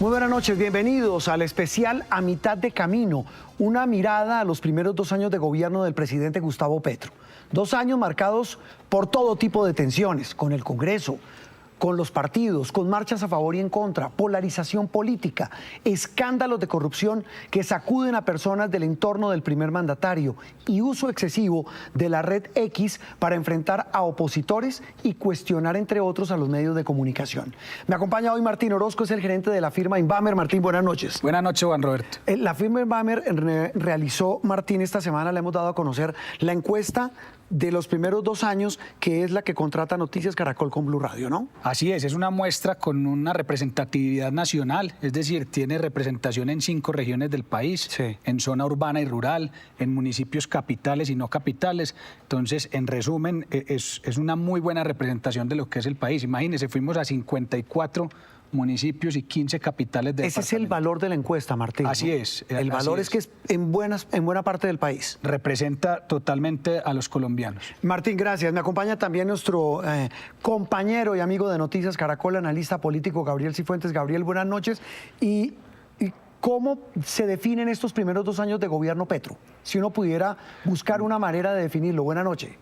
Muy buenas noches, bienvenidos al especial A Mitad de Camino, una mirada a los primeros 2 años de gobierno del presidente Gustavo Petro. 2 años marcados por todo tipo de tensiones, con el Congreso, con los partidos, con marchas a favor y en contra, polarización política, escándalos de corrupción que sacuden a personas del entorno del primer mandatario y uso excesivo de la red X para enfrentar a opositores y cuestionar, entre otros, a los medios de comunicación. Me acompaña hoy Martín Orozco, es el gerente de la firma Invamer. Martín, buenas noches. Buenas noches, Juan Roberto. La firma Invamer realizó, Martín, esta semana le hemos dado a conocer la encuesta de los primeros 2 años, que es la que contrata Noticias Caracol con Blue Radio, ¿no? Así es una muestra con una representatividad nacional, es decir, tiene representación en 5 regiones del país, sí, en zona urbana y rural, en municipios capitales y no capitales. Entonces, en resumen, es una muy buena representación de lo que es el país. Imagínense, fuimos a 54 municipios y 15 capitales del Ese es el valor de la encuesta, Martín. Así ¿no? es. El valor es que es en buena parte del país. Representa totalmente a los colombianos. Martín, gracias. Me acompaña también nuestro compañero y amigo de Noticias Caracol, analista político Gabriel Cifuentes. Gabriel, buenas noches. ¿Y cómo se definen estos primeros 2 años de gobierno Petro? Si uno pudiera buscar una manera de definirlo. Buenas noches.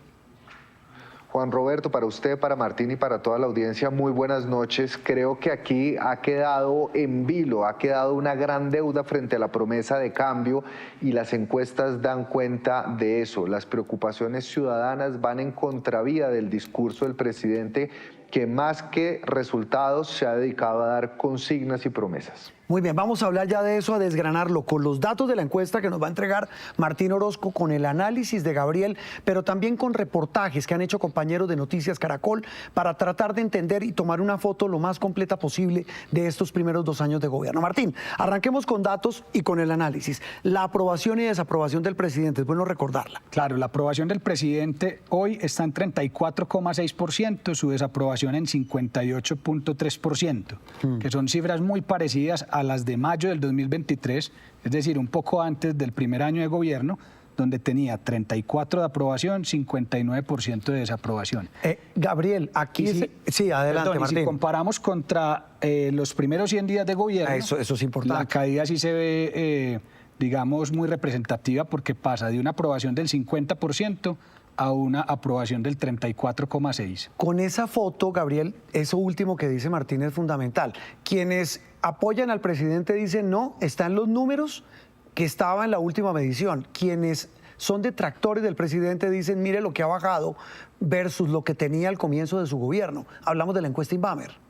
Juan Roberto, para usted, para Martín y para toda la audiencia, muy buenas noches. Creo que aquí ha quedado en vilo, ha quedado una gran deuda frente a la promesa de cambio y las encuestas dan cuenta de eso. Las preocupaciones ciudadanas van en contravía del discurso del presidente, que más que resultados se ha dedicado a dar consignas y promesas. Muy bien, vamos a hablar ya de eso, a desgranarlo con los datos de la encuesta que nos va a entregar Martín Orozco, con el análisis de Gabriel, pero también con reportajes que han hecho compañeros de Noticias Caracol para tratar de entender y tomar una foto lo más completa posible de estos primeros 2 años de gobierno. Martín, arranquemos con datos y con el análisis. La aprobación y desaprobación del presidente, es bueno recordarla. Claro, la aprobación del presidente hoy está en 34,6%, su desaprobación en 58,3%, que son cifras muy parecidas a las de mayo del 2023, es decir, un poco antes del primer año de gobierno, donde tenía 34 de aprobación, 59% de desaprobación. Gabriel, aquí sí, adelante, perdón, Martín. Si comparamos contra los primeros 100 días de gobierno, eso es importante. La caída sí se ve, digamos, muy representativa, porque pasa de una aprobación del 50% a una aprobación del 34,6%. Con esa foto, Gabriel, eso último que dice Martín es fundamental. Quienes apoyan al presidente dicen no, están los números que estaba en la última medición. Quienes son detractores del presidente dicen mire lo que ha bajado versus lo que tenía al comienzo de su gobierno. Hablamos de la encuesta Invamer.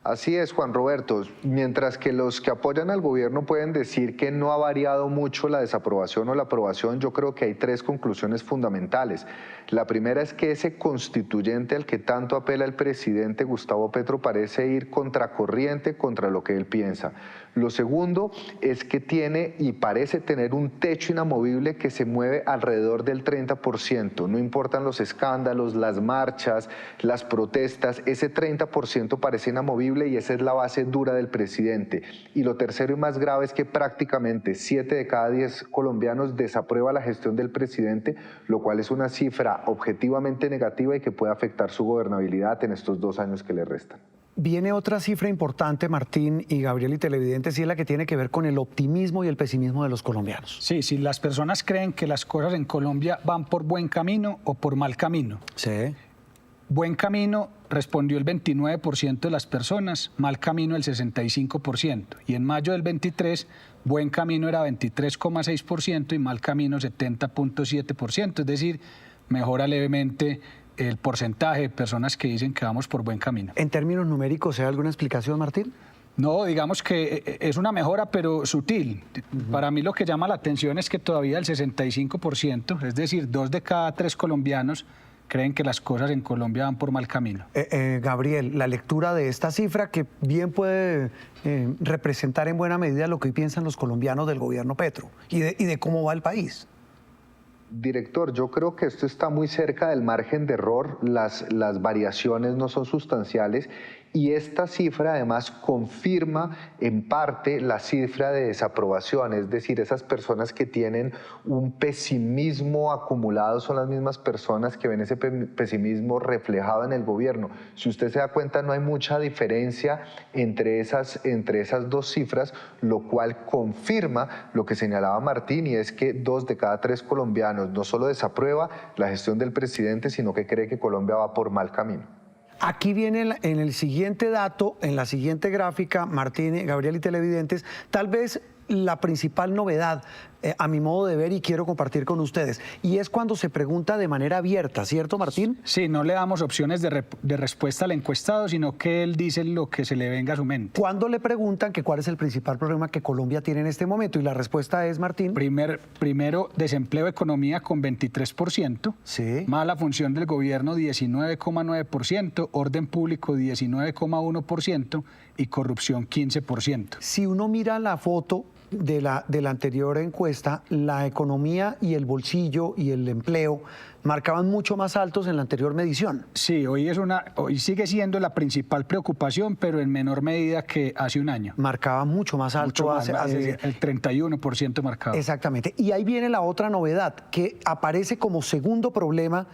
Así es, Juan Roberto. Mientras que los que apoyan al gobierno pueden decir que no ha variado mucho la desaprobación o la aprobación, yo creo que hay 3 conclusiones fundamentales. La primera es que ese constituyente al que tanto apela el presidente Gustavo Petro parece ir contracorriente contra lo que él piensa. Lo segundo es que tiene y parece tener un techo inamovible que se mueve alrededor del 30%. No importan los escándalos, las marchas, las protestas, ese 30% parece inamovible y esa es la base dura del presidente. Y lo tercero y más grave es que prácticamente 7 de cada 10 colombianos desaprueba la gestión del presidente, lo cual es una cifra objetivamente negativa y que puede afectar su gobernabilidad en estos 2 años que le restan. Viene otra cifra importante, Martín y Gabriel y televidentes, y es la que tiene que ver con el optimismo y el pesimismo de los colombianos. Sí, si las personas creen que las cosas en Colombia van por buen camino o por mal camino. Sí. Buen camino respondió el 29% de las personas, mal camino el 65%. Y en mayo del 23, buen camino era 23,6% y mal camino 70,7%. Es decir, mejora levemente el porcentaje de personas que dicen que vamos por buen camino. En términos numéricos, ¿hay alguna explicación, Martín? No, digamos que es una mejora, pero sutil. Para mí lo que llama la atención es que todavía el 65%, es decir, 2 de cada 3 colombianos, creen que las cosas en Colombia van por mal camino. Gabriel, la lectura de esta cifra que bien puede representar en buena medida lo que piensan los colombianos del gobierno Petro y de cómo va el país. Director, yo creo que esto está muy cerca del margen de error, las variaciones no son sustanciales y esta cifra además confirma en parte la cifra de desaprobación, es decir, esas personas que tienen un pesimismo acumulado son las mismas personas que ven ese pesimismo reflejado en el gobierno. Si usted se da cuenta, no hay mucha diferencia entre esas dos cifras, lo cual confirma lo que señalaba Martín, y es que 2 de cada 3 colombianos no solo desaprueba la gestión del presidente, sino que cree que Colombia va por mal camino. Aquí viene en el siguiente dato, en la siguiente gráfica, Martín, Gabriel y televidentes, tal vez la principal novedad a mi modo de ver y quiero compartir con ustedes, y es cuando se pregunta de manera abierta, ¿cierto, Martín? Sí, no le damos opciones de respuesta al encuestado, sino que él dice lo que se le venga a su mente. Cuando le preguntan que cuál es el principal problema que Colombia tiene en este momento, y la respuesta es, Martín. Primero, desempleo, economía con 23%, Sí. mala función del gobierno 19,9%, orden público 19,1% y corrupción 15%. Si uno mira la foto de la anterior encuesta, la economía y el bolsillo y el empleo marcaban mucho más altos en la anterior medición. Sí, hoy sigue siendo la principal preocupación, pero en menor medida que hace un año. Marcaba mucho más alto. Mucho más, el 31% marcado. Exactamente. Y ahí viene la otra novedad, que aparece como segundo problema,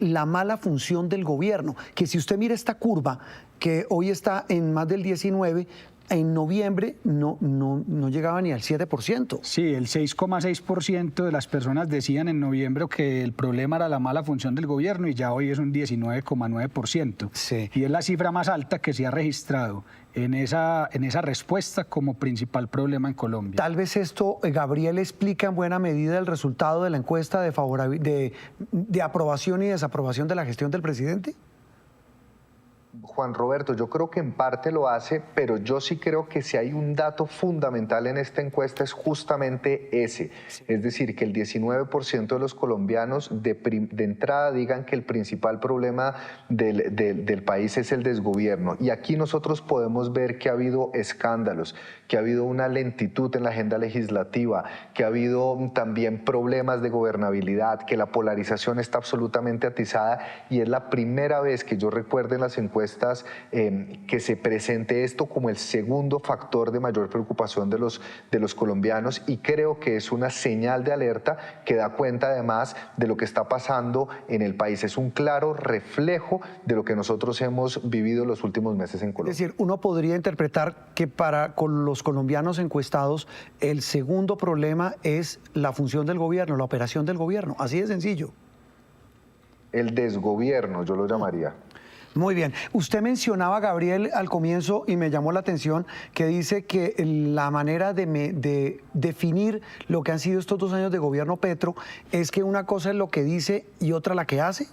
la mala función del gobierno. Que si usted mira esta curva, que hoy está en más del 19%, en noviembre no llegaba ni al 7%. Sí, el 6,6% de las personas decían en noviembre que el problema era la mala función del gobierno y ya hoy es un 19,9%. Sí. Y es la cifra más alta que se ha registrado en esa respuesta como principal problema en Colombia. Tal vez esto, Gabriel, explica en buena medida el resultado de la encuesta de aprobación y desaprobación de la gestión del presidente. Juan Roberto, yo creo que en parte lo hace, pero yo sí creo que si hay un dato fundamental en esta encuesta es justamente ese. Sí. Es decir, que el 19% de los colombianos de entrada digan que el principal problema del país es el desgobierno. Y aquí nosotros podemos ver que ha habido escándalos, que ha habido una lentitud en la agenda legislativa, que ha habido también problemas de gobernabilidad, que la polarización está absolutamente atizada y es la primera vez que yo recuerdo en las encuestas que se presente esto como el segundo factor de mayor preocupación de los colombianos, y creo que es una señal de alerta que da cuenta además de lo que está pasando en el país. Es un claro reflejo de lo que nosotros hemos vivido los últimos meses en Colombia. Es decir, uno podría interpretar que con los colombianos encuestados el segundo problema es la función del gobierno, la operación del gobierno, así de sencillo. El desgobierno, yo lo llamaría. Muy bien. Usted mencionaba, Gabriel, al comienzo, y me llamó la atención, que dice que la manera de definir lo que han sido estos 2 años de gobierno Petro es que una cosa es lo que dice y otra la que hace.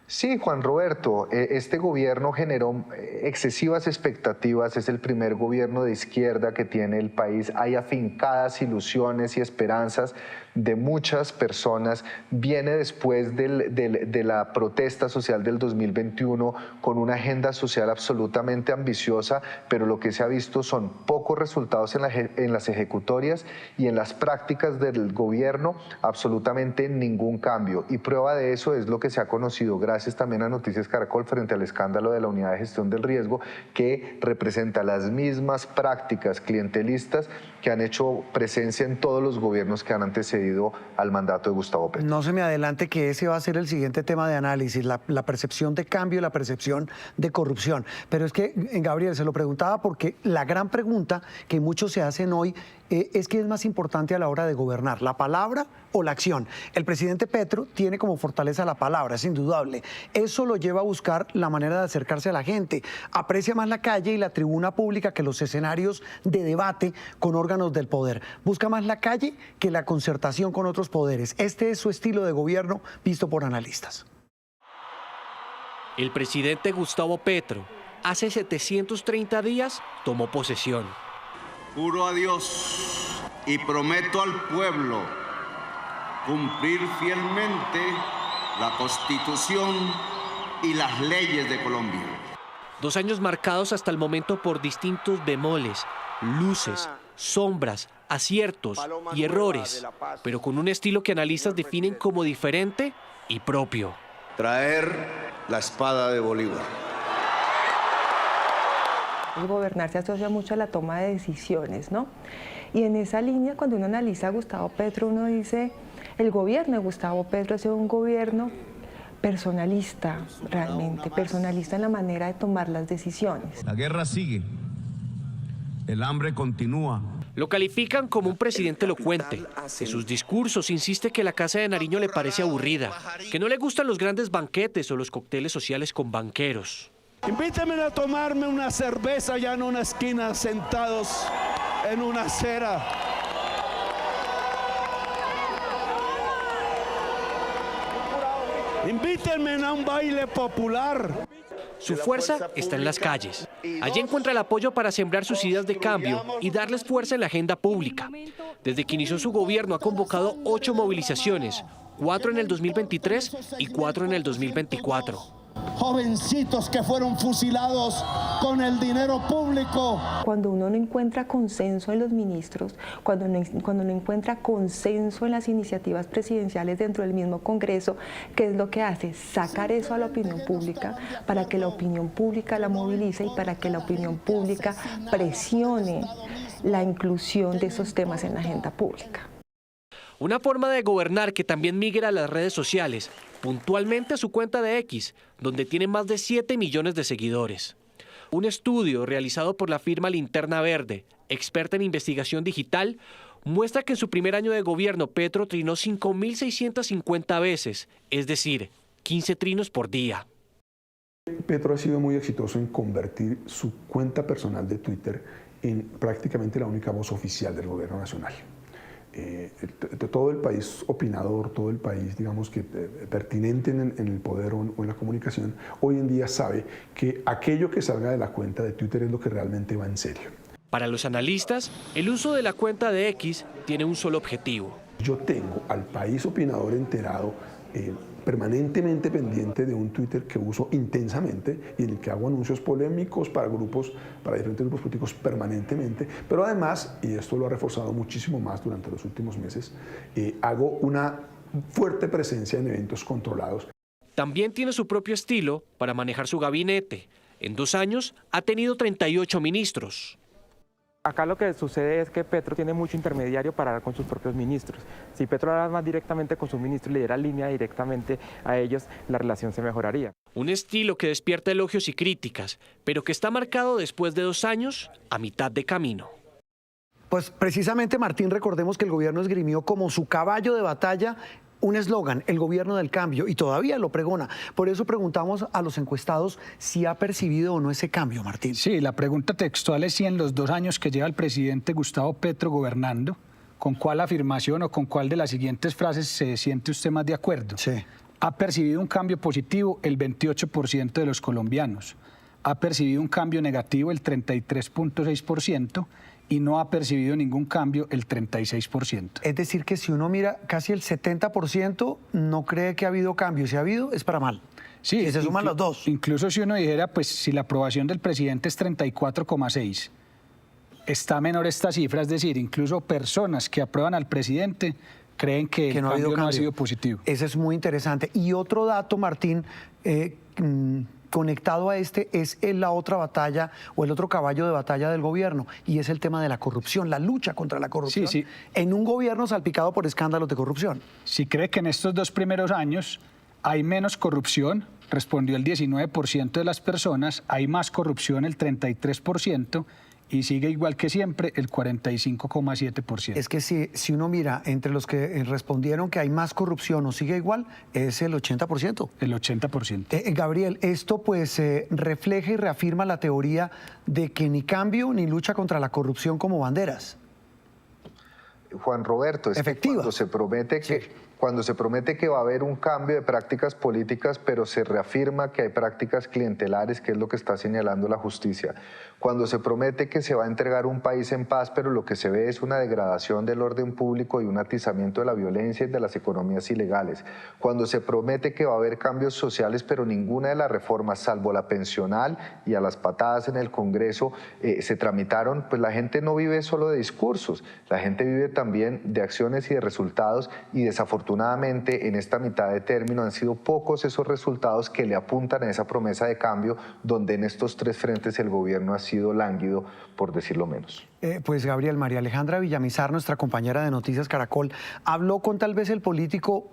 Sí, Juan Roberto, este gobierno generó excesivas expectativas, es el primer gobierno de izquierda que tiene el país, hay afincadas ilusiones y esperanzas de muchas personas, viene después de la protesta social del 2021 con una agenda social absolutamente ambiciosa, pero lo que se ha visto son pocos resultados en las ejecutorias y en las prácticas del gobierno absolutamente ningún cambio, y prueba de eso es lo que se ha conocido gracias también a Noticias Caracol frente al escándalo de la Unidad de Gestión del Riesgo, que representa las mismas prácticas clientelistas que han hecho presencia en todos los gobiernos que han antecedido al mandato de Gustavo Petro. No se me adelante que ese va a ser el siguiente tema de análisis, la percepción de cambio, la percepción de corrupción. Pero es que, Gabriel, se lo preguntaba porque la gran pregunta que muchos se hacen hoy es que es más importante a la hora de gobernar, la palabra o la acción. El presidente Petro tiene como fortaleza la palabra, es indudable. Eso lo lleva a buscar la manera de acercarse a la gente. Aprecia más la calle y la tribuna pública que los escenarios de debate con órganos del poder. Busca más la calle que la concertación con otros poderes. Este es su estilo de gobierno visto por analistas. El presidente Gustavo Petro hace 730 días tomó posesión. Juro a Dios y prometo al pueblo cumplir fielmente la Constitución y las leyes de Colombia. 2 años marcados hasta el momento por distintos bemoles, luces, sombras, aciertos y errores, pero con un estilo que analistas definen como diferente y propio. Traer la espada de Bolívar. El gobernar se asocia mucho a la toma de decisiones, ¿no? Y en esa línea, cuando uno analiza a Gustavo Petro, uno dice, el gobierno de Gustavo Petro ha sido un gobierno personalista, realmente, personalista en la manera de tomar las decisiones. La guerra sigue, el hambre continúa. Lo califican como un presidente elocuente. En sus discursos insiste que la Casa de Nariño le parece aburrida, que no le gustan los grandes banquetes o los cócteles sociales con banqueros. Invíteme a tomarme una cerveza allá en una esquina, sentados en una acera. Invítenme a un baile popular. Su fuerza está en las calles. Allí encuentra el apoyo para sembrar sus ideas de cambio y darles fuerza en la agenda pública. Desde que inició su gobierno ha convocado 8 movilizaciones, 4 en el 2023 y 4 en el 2024. Jovencitos que fueron fusilados con el dinero público. Cuando uno no encuentra consenso en los ministros, cuando no encuentra consenso en las iniciativas presidenciales dentro del mismo Congreso, ¿qué es lo que hace? Sacar eso a la opinión pública para que la opinión pública la movilice y para que la opinión pública presione la inclusión de esos temas en la agenda pública. Una forma de gobernar que también migra a las redes sociales, puntualmente a su cuenta de X, donde tiene más de 7 millones de seguidores. Un estudio realizado por la firma Linterna Verde, experta en investigación digital, muestra que en su primer año de gobierno Petro trinó 5.650 veces, es decir, 15 trinos por día. Petro ha sido muy exitoso en convertir su cuenta personal de Twitter en prácticamente la única voz oficial del gobierno nacional. Todo el país opinador, todo el país, digamos que pertinente en el poder o en la comunicación, hoy en día sabe que aquello que salga de la cuenta de Twitter es lo que realmente va en serio. Para los analistas, el uso de la cuenta de X tiene un solo objetivo. Yo tengo al país opinador enterado, permanentemente pendiente de un Twitter que uso intensamente y en el que hago anuncios polémicos para diferentes grupos políticos permanentemente, pero además, y esto lo ha reforzado muchísimo más durante los últimos meses, hago una fuerte presencia en eventos controlados. También tiene su propio estilo para manejar su gabinete. En 2 años ha tenido 38 ministros. Acá lo que sucede es que Petro tiene mucho intermediario para hablar con sus propios ministros. Si Petro hablara más directamente con sus ministros y le diera línea directamente a ellos, la relación se mejoraría. Un estilo que despierta elogios y críticas, pero que está marcado después de 2 años a mitad de camino. Pues precisamente, Martín, recordemos que el gobierno esgrimió como su caballo de batalla un eslogan, el gobierno del cambio, y todavía lo pregona. Por eso preguntamos a los encuestados si ha percibido o no ese cambio, Martín. Sí, la pregunta textual es si en los 2 años que lleva el presidente Gustavo Petro gobernando, ¿con cuál afirmación o con cuál de las siguientes frases se siente usted más de acuerdo? Sí. Ha percibido un cambio positivo el 28% de los colombianos, ha percibido un cambio negativo el 33.6%, y no ha percibido ningún cambio el 36%. Es decir, que si uno mira, casi el 70% no cree que ha habido cambio. Si ha habido, es para mal. Sí, si se suman los dos. Incluso si uno dijera, pues si la aprobación del presidente es 34,6, está menor esta cifra, es decir, incluso personas que aprueban al presidente creen que el cambio no ha sido positivo. Ese es muy interesante. Y otro dato, Martín, conectado a este es la otra batalla o el otro caballo de batalla del gobierno, y es el tema de la corrupción, la lucha contra la corrupción, sí. En un gobierno salpicado por escándalos de corrupción. Si cree que en estos 2 primeros años hay menos corrupción, respondió el 19% de las personas, hay más corrupción el 33%, y sigue igual que siempre el 45,7%. Es que si uno mira entre los que respondieron que hay más corrupción o sigue igual, es el 80%. El 80%. Gabriel, esto pues refleja y reafirma la teoría de que ni cambio ni lucha contra la corrupción como banderas. Juan Roberto, es que cuando se promete que cuando se promete que va a haber un cambio de prácticas políticas, pero se reafirma que hay prácticas clientelares, que es lo que está señalando la justicia, cuando se promete que se va a entregar un país en paz, pero lo que se ve es una degradación del orden público y un atizamiento de la violencia y de las economías ilegales, cuando se promete que va a haber cambios sociales, pero ninguna de las reformas, salvo la pensional y a las patadas en el Congreso, se tramitaron, pues la gente no vive solo de discursos, la gente vive también de acciones y de resultados, y desafortunadamente en esta mitad de término han sido pocos esos resultados que le apuntan a esa promesa de cambio, donde en estos tres frentes el gobierno ha sido lánguido, por decirlo menos. Pues Gabriel, María Alejandra Villamizar, nuestra compañera de Noticias Caracol, habló con tal vez el político,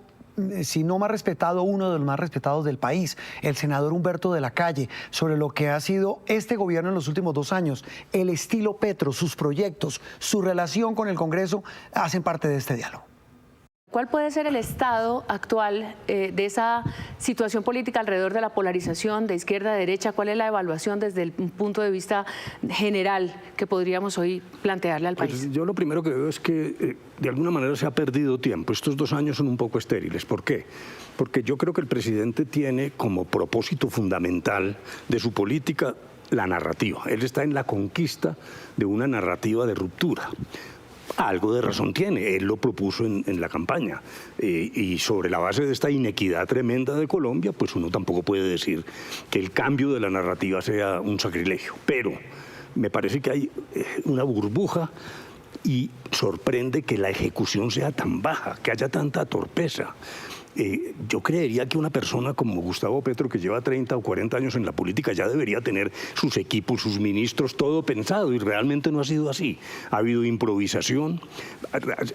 si no más respetado, uno de los más respetados del país, el senador Humberto de la Calle, sobre lo que ha sido este gobierno en los últimos 2 años. El estilo Petro, sus proyectos, su relación con el Congreso hacen parte de este diálogo. ¿Cuál puede ser el estado actual de esa situación política alrededor de la polarización de izquierda a derecha? ¿Cuál es la evaluación desde el punto de vista general que podríamos hoy plantearle al país? Pues yo lo primero que veo es que de alguna manera se ha perdido tiempo. Estos 2 años son un poco estériles. ¿Por qué? Porque yo creo que el presidente tiene como propósito fundamental de su política la narrativa. Él está en la conquista de una narrativa de ruptura. Algo de razón tiene, él lo propuso en la campaña, y sobre la base de esta inequidad tremenda de Colombia, pues uno tampoco puede decir que el cambio de la narrativa sea un sacrilegio, pero me parece que hay una burbuja y sorprende que la ejecución sea tan baja, que haya tanta torpeza. Yo creería que una persona como Gustavo Petro, que lleva 30 o 40 años en la política, ya debería tener sus equipos, sus ministros, todo pensado, y realmente no ha sido así. Ha habido improvisación,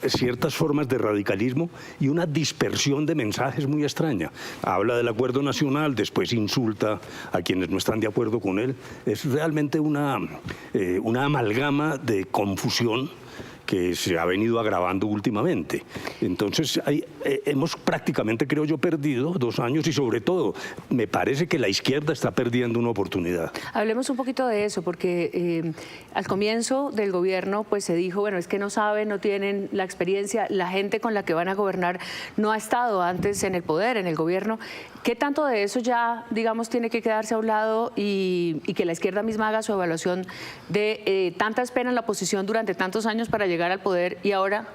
ciertas formas de radicalismo y una dispersión de mensajes muy extraña. Habla del acuerdo nacional, después insulta a quienes no están de acuerdo con él. Es realmente una amalgama de confusión que se ha venido agravando últimamente. Entonces hemos prácticamente, creo yo, perdido 2 años, y sobre todo me parece que la izquierda está perdiendo una oportunidad. Hablemos un poquito de eso, porque al comienzo del gobierno pues se dijo, bueno, es que no saben, no tienen la experiencia, la gente con la que van a gobernar no ha estado antes en el poder, en el gobierno. ¿Qué tanto de eso ya, digamos, tiene que quedarse a un lado y que la izquierda misma haga su evaluación de tanta espera en la oposición durante tantos años para llegar al poder, y ahora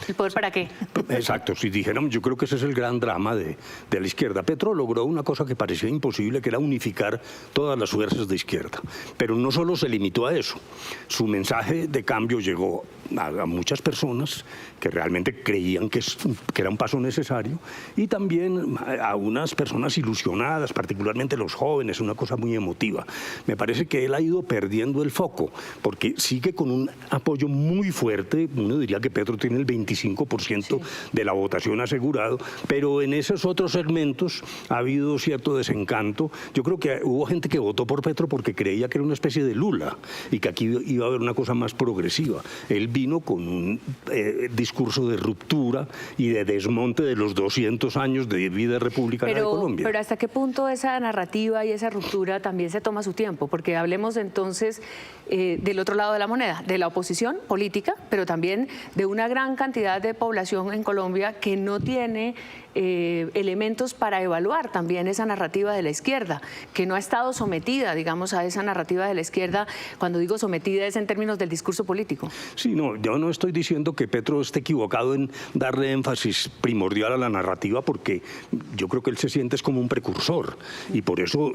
¿el poder para qué? Exacto, si dijéramos, yo creo que ese es el gran drama de la izquierda. Petro logró una cosa que parecía imposible, que era unificar todas las fuerzas de izquierda. Pero no solo se limitó a eso. Su mensaje de cambio llegó a muchas personas que realmente creían que era un paso necesario, y también a unas personas ilusionadas, particularmente los jóvenes, una cosa muy emotiva. Me parece que él ha ido perdiendo el foco, porque sigue con un apoyo muy fuerte. Uno diría que Petro tiene el 25% de la votación asegurado, pero en esos otros segmentos ha habido cierto desencanto. Yo creo que hubo gente que votó por Petro porque creía que era una especie de Lula y que aquí iba a haber una cosa más progresiva. Él vino con un discurso de ruptura y de desmonte de los 200 años de vida republicana de Colombia. Pero ¿hasta qué punto esa narrativa y esa ruptura también se toma su tiempo? Porque hablemos entonces del otro lado de la moneda, de la oposición política, pero también de una gran cantidad de población en Colombia que no tiene elementos para evaluar también esa narrativa de la izquierda, que no ha estado sometida, digamos, a esa narrativa de la izquierda. Cuando digo sometida es en términos del discurso político. Sí, no, yo no estoy diciendo que Petro esté equivocado en darle énfasis primordial a la narrativa, porque yo creo que él se siente como un precursor, y por eso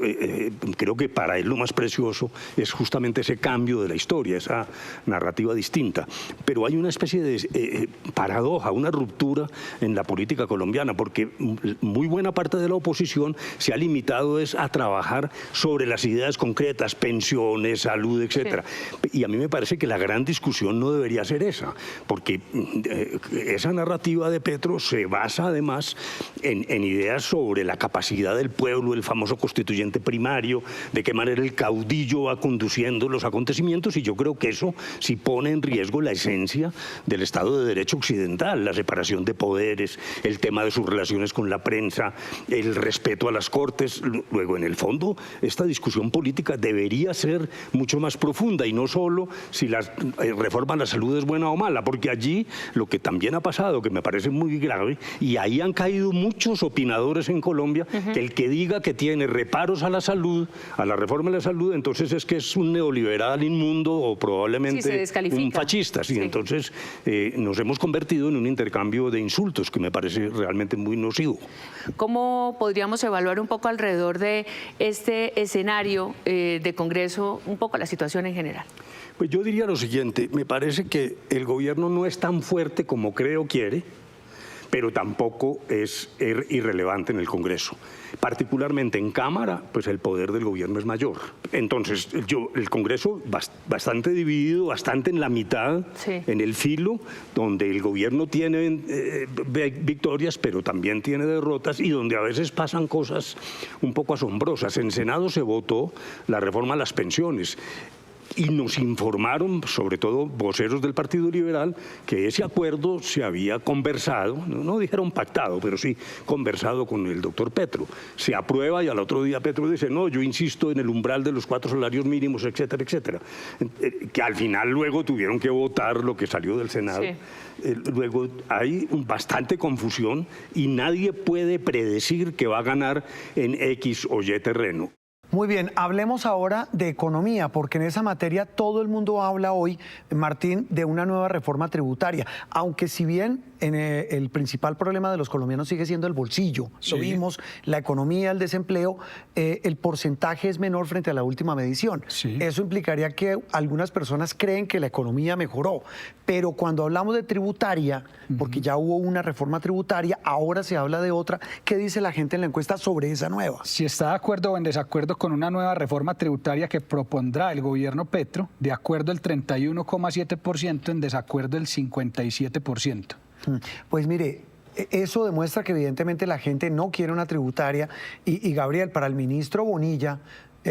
creo que para él lo más precioso es justamente ese cambio de la historia, esa narrativa distinta. Pero hay una especie de paradoja, una ruptura en la política colombiana, porque muy buena parte de la oposición se ha limitado a trabajar sobre las ideas concretas, pensiones, salud, etcétera. Sí. Y a mí me parece que la gran discusión no debería ser esa, porque esa narrativa de Petro se basa además en ideas sobre la capacidad del pueblo, el famoso constituyente primario, de qué manera el caudillo va conduciendo los acontecimientos, y yo creo que eso sí pone en riesgo la esencia del Estado de Derecho occidental, la separación de poderes, el tema de sus relaciones con la prensa, el respeto a las cortes. Luego, en el fondo, esta discusión política debería ser mucho más profunda y no solo si la reforma a la salud es buena o mala, porque allí lo que también ha pasado, que me parece muy grave, y ahí han caído muchos opinadores en Colombia, que el que diga que tiene reparos a la salud, a la reforma de la salud, entonces es que es un neoliberal inmundo o probablemente un fascista. Sí. Entonces nos hemos convertido en un intercambio de insultos que me parece realmente muy nocivo. ¿Cómo podríamos evaluar un poco alrededor de este escenario de Congreso, un poco la situación en general? Pues yo diría lo siguiente, me parece que el gobierno no es tan fuerte como creo quiere, pero tampoco es irrelevante en el Congreso. Particularmente en Cámara, pues el poder del gobierno es mayor. Entonces, el Congreso bastante dividido, bastante en la mitad, en el filo, donde el gobierno tiene victorias, pero también tiene derrotas, y donde a veces pasan cosas un poco asombrosas. En Senado se votó la reforma a las pensiones. Y nos informaron, sobre todo voceros del Partido Liberal, que ese acuerdo se había conversado, no dijeron pactado, pero sí conversado con el doctor Petro. Se aprueba y al otro día Petro dice, no, yo insisto en el umbral de los 4 salarios mínimos, etcétera, etcétera. Que al final luego tuvieron que votar lo que salió del Senado. Sí. Luego hay bastante confusión y nadie puede predecir que va a ganar en X o Y terreno. Muy bien, hablemos ahora de economía, porque en esa materia todo el mundo habla hoy, Martín, de una nueva reforma tributaria, aunque si bien el principal problema de los colombianos sigue siendo el bolsillo, lo vimos, la economía, el desempleo, el porcentaje es menor frente a la última medición. Eso implicaría que algunas personas creen que la economía mejoró, pero cuando hablamos de tributaria, porque ya hubo una reforma tributaria, ahora se habla de otra, ¿qué dice la gente en la encuesta sobre esa nueva? Si está de acuerdo o en desacuerdo con una nueva reforma tributaria que propondrá el gobierno Petro, de acuerdo el 31,7%, en desacuerdo el 57%. Pues mire, eso demuestra que evidentemente la gente no quiere una tributaria y Gabriel, para el ministro Bonilla,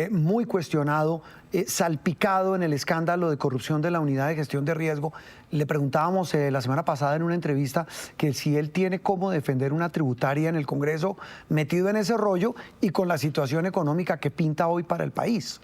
muy cuestionado, salpicado en el escándalo de corrupción de la Unidad de Gestión de Riesgo, le preguntábamos la semana pasada en una entrevista que si él tiene cómo defender una tributaria en el Congreso metido en ese rollo y con la situación económica que pinta hoy para el país.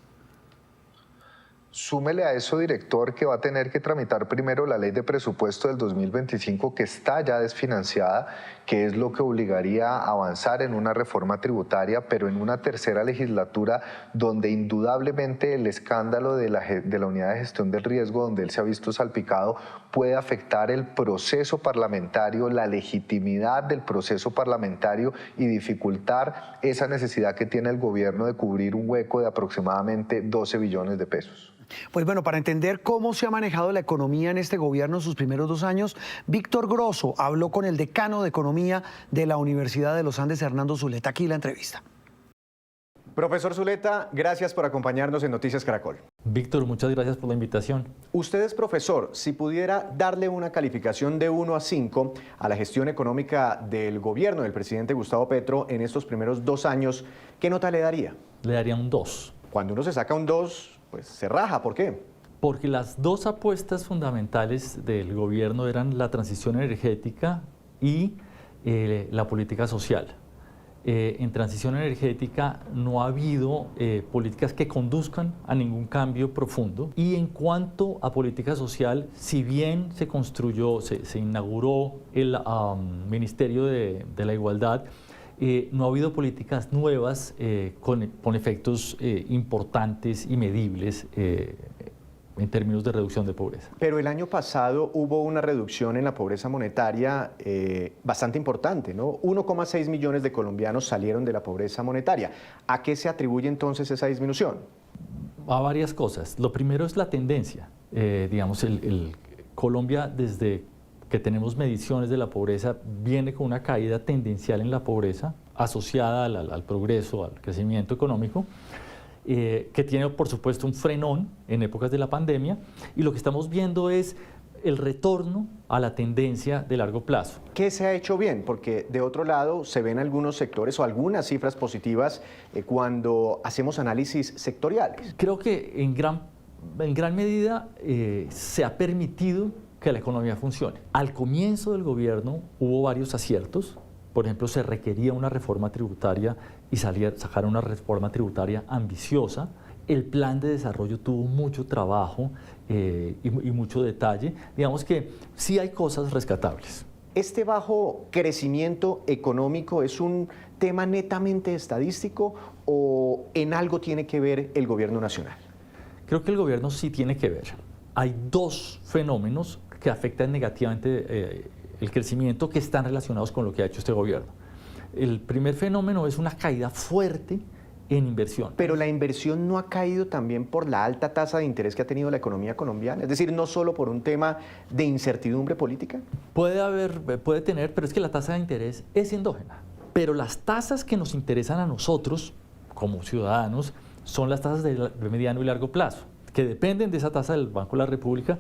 Súmele a eso, director, que va a tener que tramitar primero la ley de presupuesto del 2025, que está ya desfinanciada, que es lo que obligaría a avanzar en una reforma tributaria, pero en una tercera legislatura donde indudablemente el escándalo de la Unidad de Gestión del Riesgo, donde él se ha visto salpicado, puede afectar el proceso parlamentario, la legitimidad del proceso parlamentario y dificultar esa necesidad que tiene el gobierno de cubrir un hueco de aproximadamente 12 billones de pesos. Pues bueno, para entender cómo se ha manejado la economía en este gobierno en sus primeros 2 años, Víctor Grosso habló con el decano de Economía de la Universidad de los Andes, Hernando Zuleta. Aquí la entrevista. Profesor Zuleta, gracias por acompañarnos en Noticias Caracol. Víctor, muchas gracias por la invitación. Usted es profesor. Si pudiera darle una calificación de 1 a 5 a la gestión económica del gobierno del presidente Gustavo Petro en estos primeros 2 años, ¿qué nota le daría? Le daría un 2. Cuando uno se saca un 2, pues se raja. ¿Por qué? Porque las 2 apuestas fundamentales del gobierno eran la transición energética y la política social. En transición energética no ha habido políticas que conduzcan a ningún cambio profundo. Y en cuanto a política social, si bien se construyó, se inauguró el Ministerio de la Igualdad, no ha habido políticas nuevas con efectos importantes y medibles en términos de reducción de pobreza. Pero el año pasado hubo una reducción en la pobreza monetaria bastante importante, ¿no? 1,6 millones de colombianos salieron de la pobreza monetaria. ¿A qué se atribuye entonces esa disminución? A varias cosas. Lo primero es la tendencia. Digamos, Colombia, desde que tenemos mediciones de la pobreza, viene con una caída tendencial en la pobreza asociada al progreso, al crecimiento económico, que tiene por supuesto un frenón en épocas de la pandemia, y lo que estamos viendo es el retorno a la tendencia de largo plazo. ¿Qué se ha hecho bien? Porque de otro lado se ven algunos sectores o algunas cifras positivas cuando hacemos análisis sectoriales. Creo que en gran medida se ha permitido que la economía funcione. Al comienzo del gobierno hubo varios aciertos. Por ejemplo, se requería una reforma tributaria y sacar una reforma tributaria ambiciosa. El plan de desarrollo tuvo mucho trabajo y mucho detalle. Digamos que sí hay cosas rescatables. ¿Este bajo crecimiento económico es un tema netamente estadístico o en algo tiene que ver el gobierno nacional? Creo que el gobierno sí tiene que ver. Hay dos fenómenos que afectan negativamente el crecimiento que están relacionados con lo que ha hecho este gobierno. El primer fenómeno es una caída fuerte en inversión. Pero la inversión no ha caído también por la alta tasa de interés que ha tenido la economía colombiana, es decir, no solo por un tema de incertidumbre política. Puede tener, pero es que la tasa de interés es endógena. Pero las tasas que nos interesan a nosotros como ciudadanos son las tasas de mediano y largo plazo, que dependen de esa tasa del Banco de la República,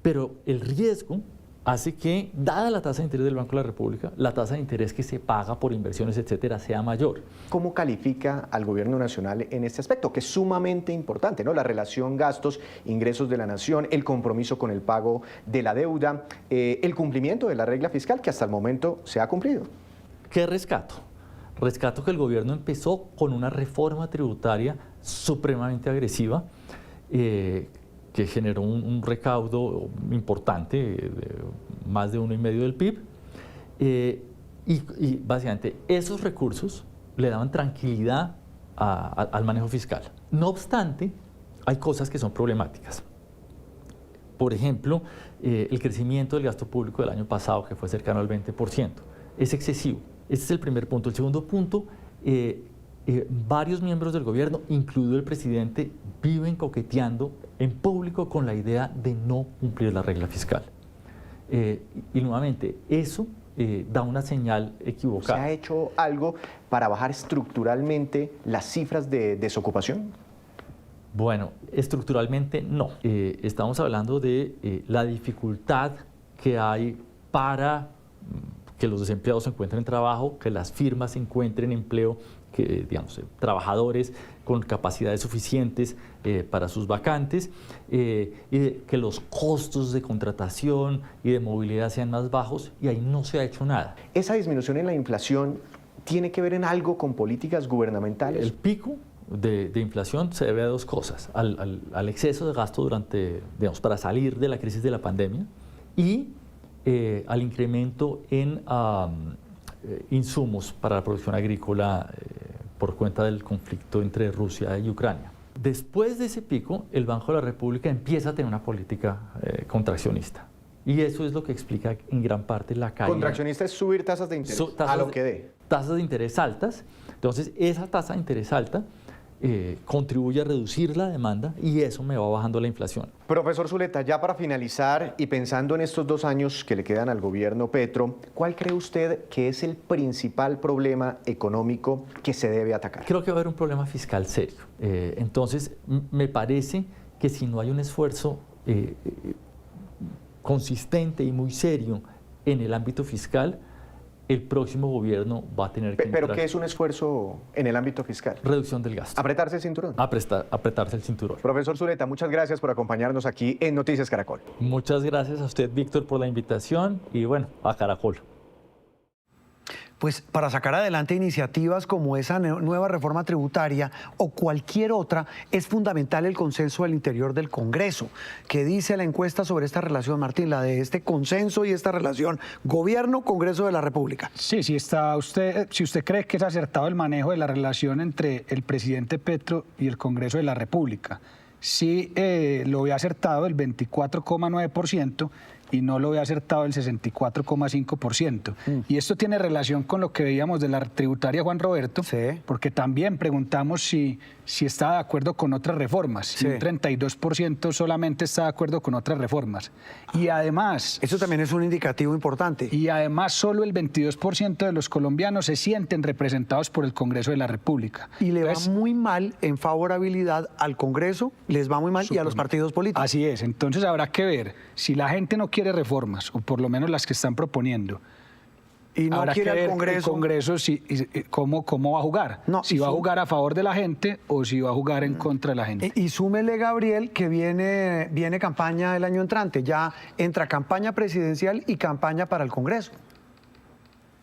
pero el riesgo hace que, dada la tasa de interés del Banco de la República, la tasa de interés que se paga por inversiones, etcétera, sea mayor. ¿Cómo califica al gobierno nacional en este aspecto, que es sumamente importante, ¿no? La relación gastos-ingresos de la nación, el compromiso con el pago de la deuda, el cumplimiento de la regla fiscal que hasta el momento se ha cumplido? ¿Qué rescato? Rescato que el gobierno empezó con una reforma tributaria supremamente agresiva, que generó un recaudo importante, más de 1,5 del PIB, y básicamente esos recursos le daban tranquilidad al manejo fiscal. No obstante, hay cosas que son problemáticas. Por ejemplo, el crecimiento del gasto público del año pasado, que fue cercano al 20%, es excesivo. Este es el primer punto. El segundo punto, varios miembros del gobierno, incluido el presidente, viven coqueteando en público con la idea de no cumplir la regla fiscal. Y nuevamente, eso da una señal equivocada. ¿Se ha hecho algo para bajar estructuralmente las cifras de desocupación? Bueno, estructuralmente no. Estamos hablando de la dificultad que hay para que los desempleados encuentren trabajo, que las firmas encuentren empleo, que, digamos, trabajadores con capacidades suficientes para sus vacantes, y que los costos de contratación y de movilidad sean más bajos, y ahí no se ha hecho nada. ¿Esa disminución en la inflación tiene que ver en algo con políticas gubernamentales? El pico de inflación se debe a dos cosas: al exceso de gasto durante, digamos, para salir de la crisis de la pandemia, y al incremento en insumos para la producción agrícola por cuenta del conflicto entre Rusia y Ucrania. Después de ese pico, el Banco de la República empieza a tener una política contraccionista. Y eso es lo que explica en gran parte la caída. Contraccionista es subir tasas de interés a lo que dé. Tasas de interés altas. Entonces, esa tasa de interés alta contribuye a reducir la demanda y eso me va bajando la inflación. Profesor Zuleta, ya para finalizar y pensando en estos 2 años que le quedan al gobierno Petro, ¿cuál cree usted que es el principal problema económico que se debe atacar? Creo que va a haber un problema fiscal serio. Entonces, me parece que si no hay un esfuerzo consistente y muy serio en el ámbito fiscal, el próximo gobierno va a tener que... ¿Pero qué es un esfuerzo en el ámbito fiscal? Reducción del gasto. ¿Apretarse el cinturón? Apretarse el cinturón. Profesor Zuleta, muchas gracias por acompañarnos aquí en Noticias Caracol. Muchas gracias a usted, Víctor, por la invitación y bueno, a Caracol. Pues para sacar adelante iniciativas como esa nueva reforma tributaria o cualquier otra, es fundamental el consenso al interior del Congreso. ¿Qué dice la encuesta sobre esta relación, Martín, la de este consenso y esta relación gobierno-Congreso de la República? Sí, si usted cree que es acertado el manejo de la relación entre el presidente Petro y el Congreso de la República. Sí lo ve acertado el 24,9%, y no lo ve acertado el 64,5%. Y esto tiene relación con lo que veíamos de la tributaria, Juan Roberto, porque también preguntamos si está de acuerdo con otras reformas. Y un 32% solamente está de acuerdo con otras reformas. Y además... Eso también es un indicativo importante. Y además solo el 22% de los colombianos se sienten representados por el Congreso de la República. Y le va muy mal en favorabilidad al Congreso, les va muy mal y a los partidos políticos. Así es. Entonces habrá que ver si la gente no quiere reformas, o por lo menos las que están proponiendo, Y no habrá quiere que ver el Congreso cómo va a jugar. No, si va a jugar a favor de la gente o si va a jugar en contra de la gente. Y súmele, Gabriel, que viene campaña el año entrante. Ya entra campaña presidencial y campaña para el Congreso.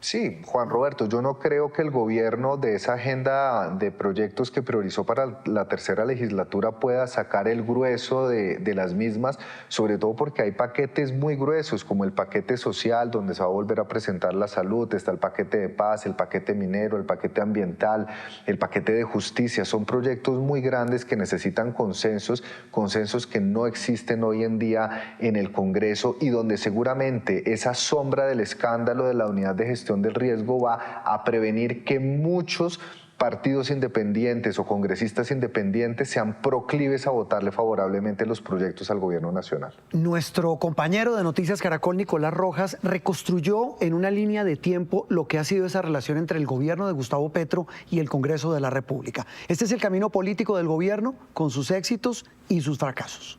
Sí, Juan Roberto, yo no creo que el gobierno de esa agenda de proyectos que priorizó para la tercera legislatura pueda sacar el grueso de las mismas, sobre todo porque hay paquetes muy gruesos, como el paquete social, donde se va a volver a presentar la salud, está el paquete de paz, el paquete minero, el paquete ambiental, el paquete de justicia. Son proyectos muy grandes que necesitan consensos que no existen hoy en día en el Congreso y donde seguramente esa sombra del escándalo de la unidad de gestión del riesgo va a prevenir que muchos partidos independientes o congresistas independientes sean proclives a votarle favorablemente los proyectos al gobierno nacional. Nuestro compañero de Noticias Caracol, Nicolás Rojas, reconstruyó en una línea de tiempo lo que ha sido esa relación entre el gobierno de Gustavo Petro y el Congreso de la República. Este es el camino político del gobierno, con sus éxitos y sus fracasos.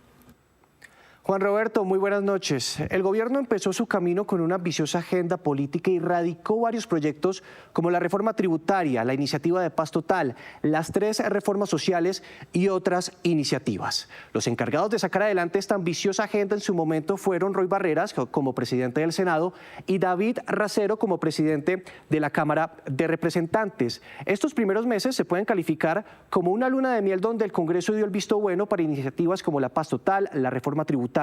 Juan Roberto, muy buenas noches. El gobierno empezó su camino con una ambiciosa agenda política y radicó varios proyectos como la reforma tributaria, la iniciativa de paz total, las 3 reformas sociales y otras iniciativas. Los encargados de sacar adelante esta ambiciosa agenda en su momento fueron Roy Barreras como presidente del Senado y David Racero como presidente de la Cámara de Representantes. Estos primeros meses se pueden calificar como una luna de miel donde el Congreso dio el visto bueno para iniciativas como la paz total, la reforma tributaria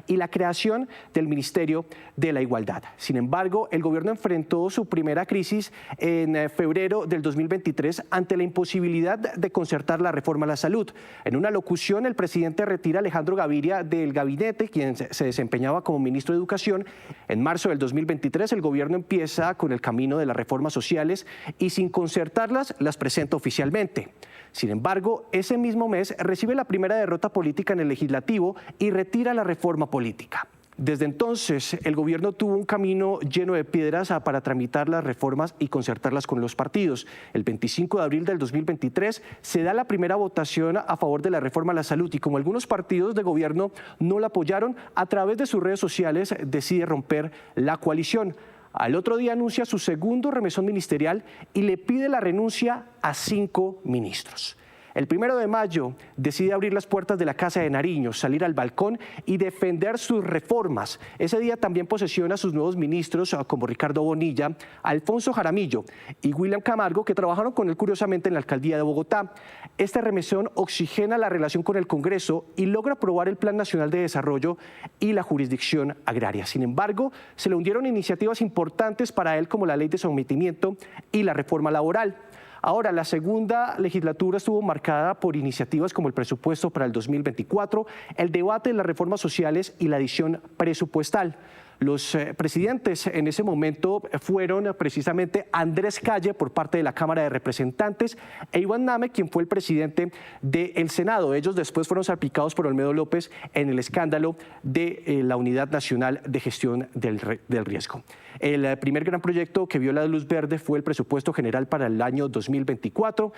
y la creación del Ministerio de la Igualdad. Sin embargo, el gobierno enfrentó su primera crisis en febrero del 2023 ante la imposibilidad de concertar la reforma a la salud. En una locución, el presidente retira a Alejandro Gaviria del gabinete, quien se desempeñaba como ministro de Educación. En marzo del 2023, el gobierno empieza con el camino de las reformas sociales y sin concertarlas, las presenta oficialmente. Sin embargo, ese mismo mes recibe la primera derrota política en el legislativo y retira la reforma política. Desde entonces, el gobierno tuvo un camino lleno de piedras para tramitar las reformas y concertarlas con los partidos. El 25 de abril del 2023 se da la primera votación a favor de la reforma a la salud y como algunos partidos de gobierno no la apoyaron, a través de sus redes sociales decide romper la coalición. Al otro día anuncia su segundo remesón ministerial y le pide la renuncia a 5 ministros. El 1 de mayo decide abrir las puertas de la Casa de Nariño, salir al balcón y defender sus reformas. Ese día también posesiona a sus nuevos ministros como Ricardo Bonilla, Alfonso Jaramillo y William Camargo, que trabajaron con él curiosamente en la alcaldía de Bogotá. Este remesón oxigena la relación con el Congreso y logra aprobar el Plan Nacional de Desarrollo y la jurisdicción agraria. Sin embargo, se le hundieron iniciativas importantes para él como la ley de sometimiento y la reforma laboral. Ahora, la segunda legislatura estuvo marcada por iniciativas como el presupuesto para el 2024, el debate de las reformas sociales y la adición presupuestal. Los presidentes en ese momento fueron precisamente Andrés Calle por parte de la Cámara de Representantes e Iván Name, quien fue el presidente del Senado. Ellos después fueron salpicados por Olmedo López en el escándalo de la Unidad Nacional de Gestión del Riesgo. El primer gran proyecto que vio la luz verde fue el presupuesto general para el año 2024.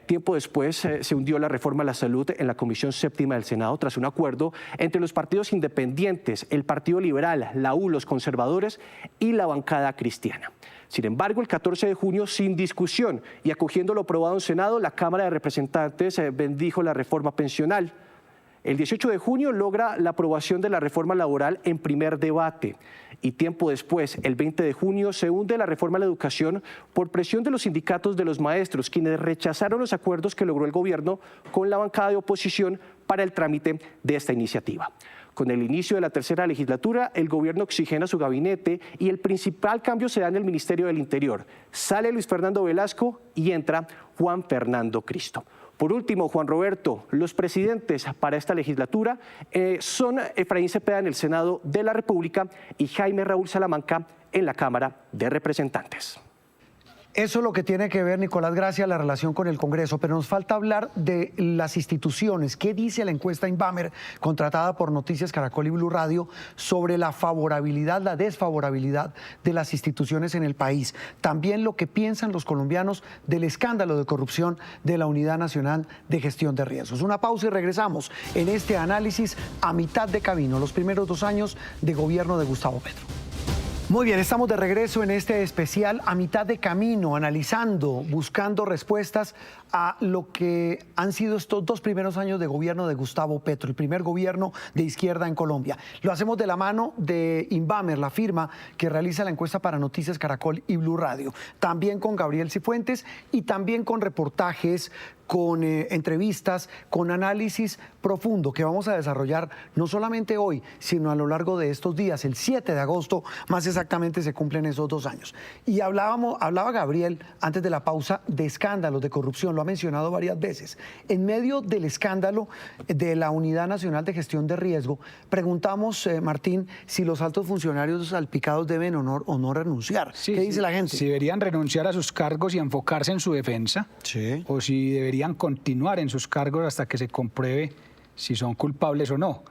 Tiempo después se hundió la reforma a la salud en la Comisión Séptima del Senado tras un acuerdo entre los partidos independientes, el Partido Liberal, la U, los conservadores y la bancada cristiana. Sin embargo, el 14 de junio, sin discusión y acogiendo lo aprobado en Senado, la Cámara de Representantes bendijo la reforma pensional. El 18 de junio logra la aprobación de la reforma laboral en primer debate y tiempo después, el 20 de junio, se hunde la reforma a la educación por presión de los sindicatos de los maestros, quienes rechazaron los acuerdos que logró el gobierno con la bancada de oposición para el trámite de esta iniciativa. Con el inicio de la tercera legislatura, el gobierno oxigena su gabinete y el principal cambio se da en el Ministerio del Interior. Sale Luis Fernando Velasco y entra Juan Fernando Cristo. Por último, Juan Roberto, los presidentes para esta legislatura son Efraín Cepeda en el Senado de la República y Jaime Raúl Salamanca en la Cámara de Representantes. Eso es lo que tiene que ver, Nicolás Gracia, la relación con el Congreso, pero nos falta hablar de las instituciones. ¿Qué dice la encuesta Inbamer, contratada por Noticias Caracol y Blue Radio, sobre la favorabilidad, la desfavorabilidad de las instituciones en el país? También lo que piensan los colombianos del escándalo de corrupción de la Unidad Nacional de Gestión de Riesgos. Una pausa y regresamos en este análisis a mitad de camino, los primeros 2 años de gobierno de Gustavo Petro. Muy bien, estamos de regreso en este especial a mitad de camino, analizando, buscando respuestas a lo que han sido estos 2 primeros años de gobierno de Gustavo Petro, el primer gobierno de izquierda en Colombia. Lo hacemos de la mano de Invamer, la firma que realiza la encuesta para Noticias Caracol y Blue Radio. También con Gabriel Cifuentes y también con reportajes, con entrevistas, con análisis profundo que vamos a desarrollar no solamente hoy, sino a lo largo de estos días. El 7 de agosto, más exactamente, se cumplen esos 2 años. Y hablaba Gabriel antes de la pausa de escándalos de corrupción, lo ha mencionado varias veces. En medio del escándalo de la Unidad Nacional de Gestión de Riesgo, preguntamos, Martín, si los altos funcionarios salpicados deben o no renunciar. Sí, ¿Qué dice la gente? Si deberían renunciar a sus cargos y enfocarse en su defensa, o si deberían continuar en sus cargos hasta que se compruebe si son culpables o no.